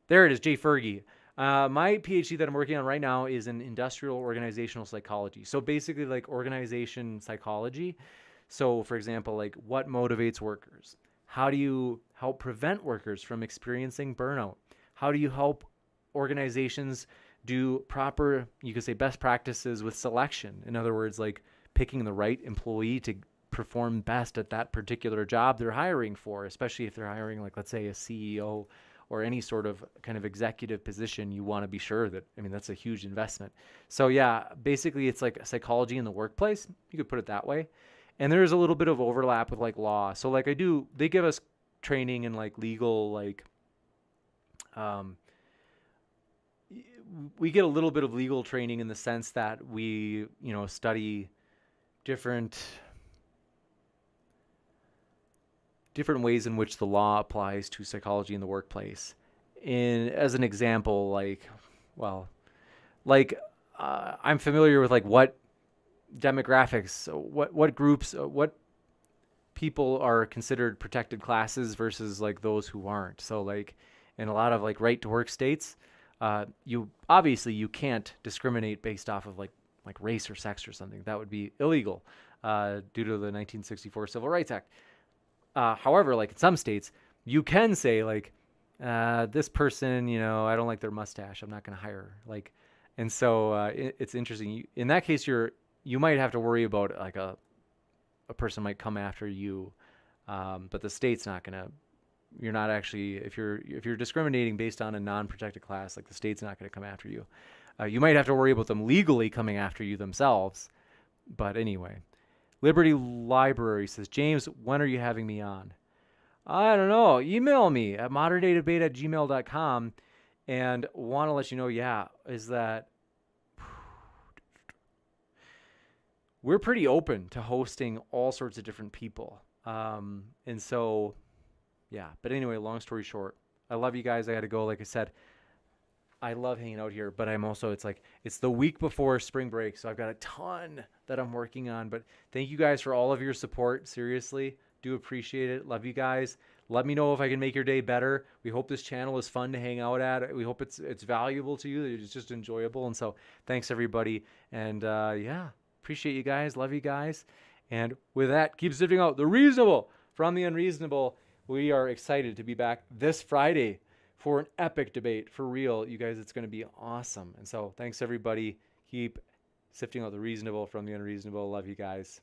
There it is, Jay Fergie. My PhD that I'm working on right now is in industrial organizational psychology. So basically like organization psychology. So for example, like what motivates workers? How do you help prevent workers from experiencing burnout? How do you help organizations do proper, you could say best practices with selection? In other words, like picking the right employee to perform best at that particular job they're hiring for, especially if they're hiring like, let's say a CEO or any sort of kind of executive position. You want to be sure that, that's a huge investment. So yeah, basically it's like psychology in the workplace. You could put it that way. And there's a little bit of overlap with like law. So like they give us training in like legal, like, we get a little bit of legal training in the sense that we, study different ways in which the law applies to psychology in the workplace. As an example, I'm familiar with like what demographics, what groups, what people are considered protected classes versus like those who aren't. So like in a lot of like right to work states, you can't discriminate based off of like race or sex or something. That would be illegal due to the 1964 Civil Rights Act. However, like in some states, you can say like, this person, I don't like their mustache. I'm not going to hire. Like, and so it's interesting. In that case, you might have to worry about like a person might come after you, but the state's not going to. You're not actually, if you're discriminating based on a non-protected class, like the state's not going to come after you. You might have to worry about them legally coming after you themselves. But anyway, Liberty Library says, James, when are you having me on? I don't know. Email me at moderndataDebate@gmail.com. And want to let you know, is that we're pretty open to hosting all sorts of different people. And so, but anyway, long story short, I love you guys. I got to go. Like I said, I love hanging out here, but it's the week before spring break. So I've got a ton that I'm working on, but thank you guys for all of your support. Seriously, do appreciate it. Love you guys. Let me know if I can make your day better. We hope this channel is fun to hang out at. We hope it's valuable to you. It's just enjoyable. And so thanks everybody. And appreciate you guys. Love you guys. And with that, keep sifting out the reasonable from the unreasonable. We are excited to be back this Friday for an epic debate. For real, you guys, it's going to be awesome. And so thanks everybody. Keep sifting out the reasonable from the unreasonable. Love you guys.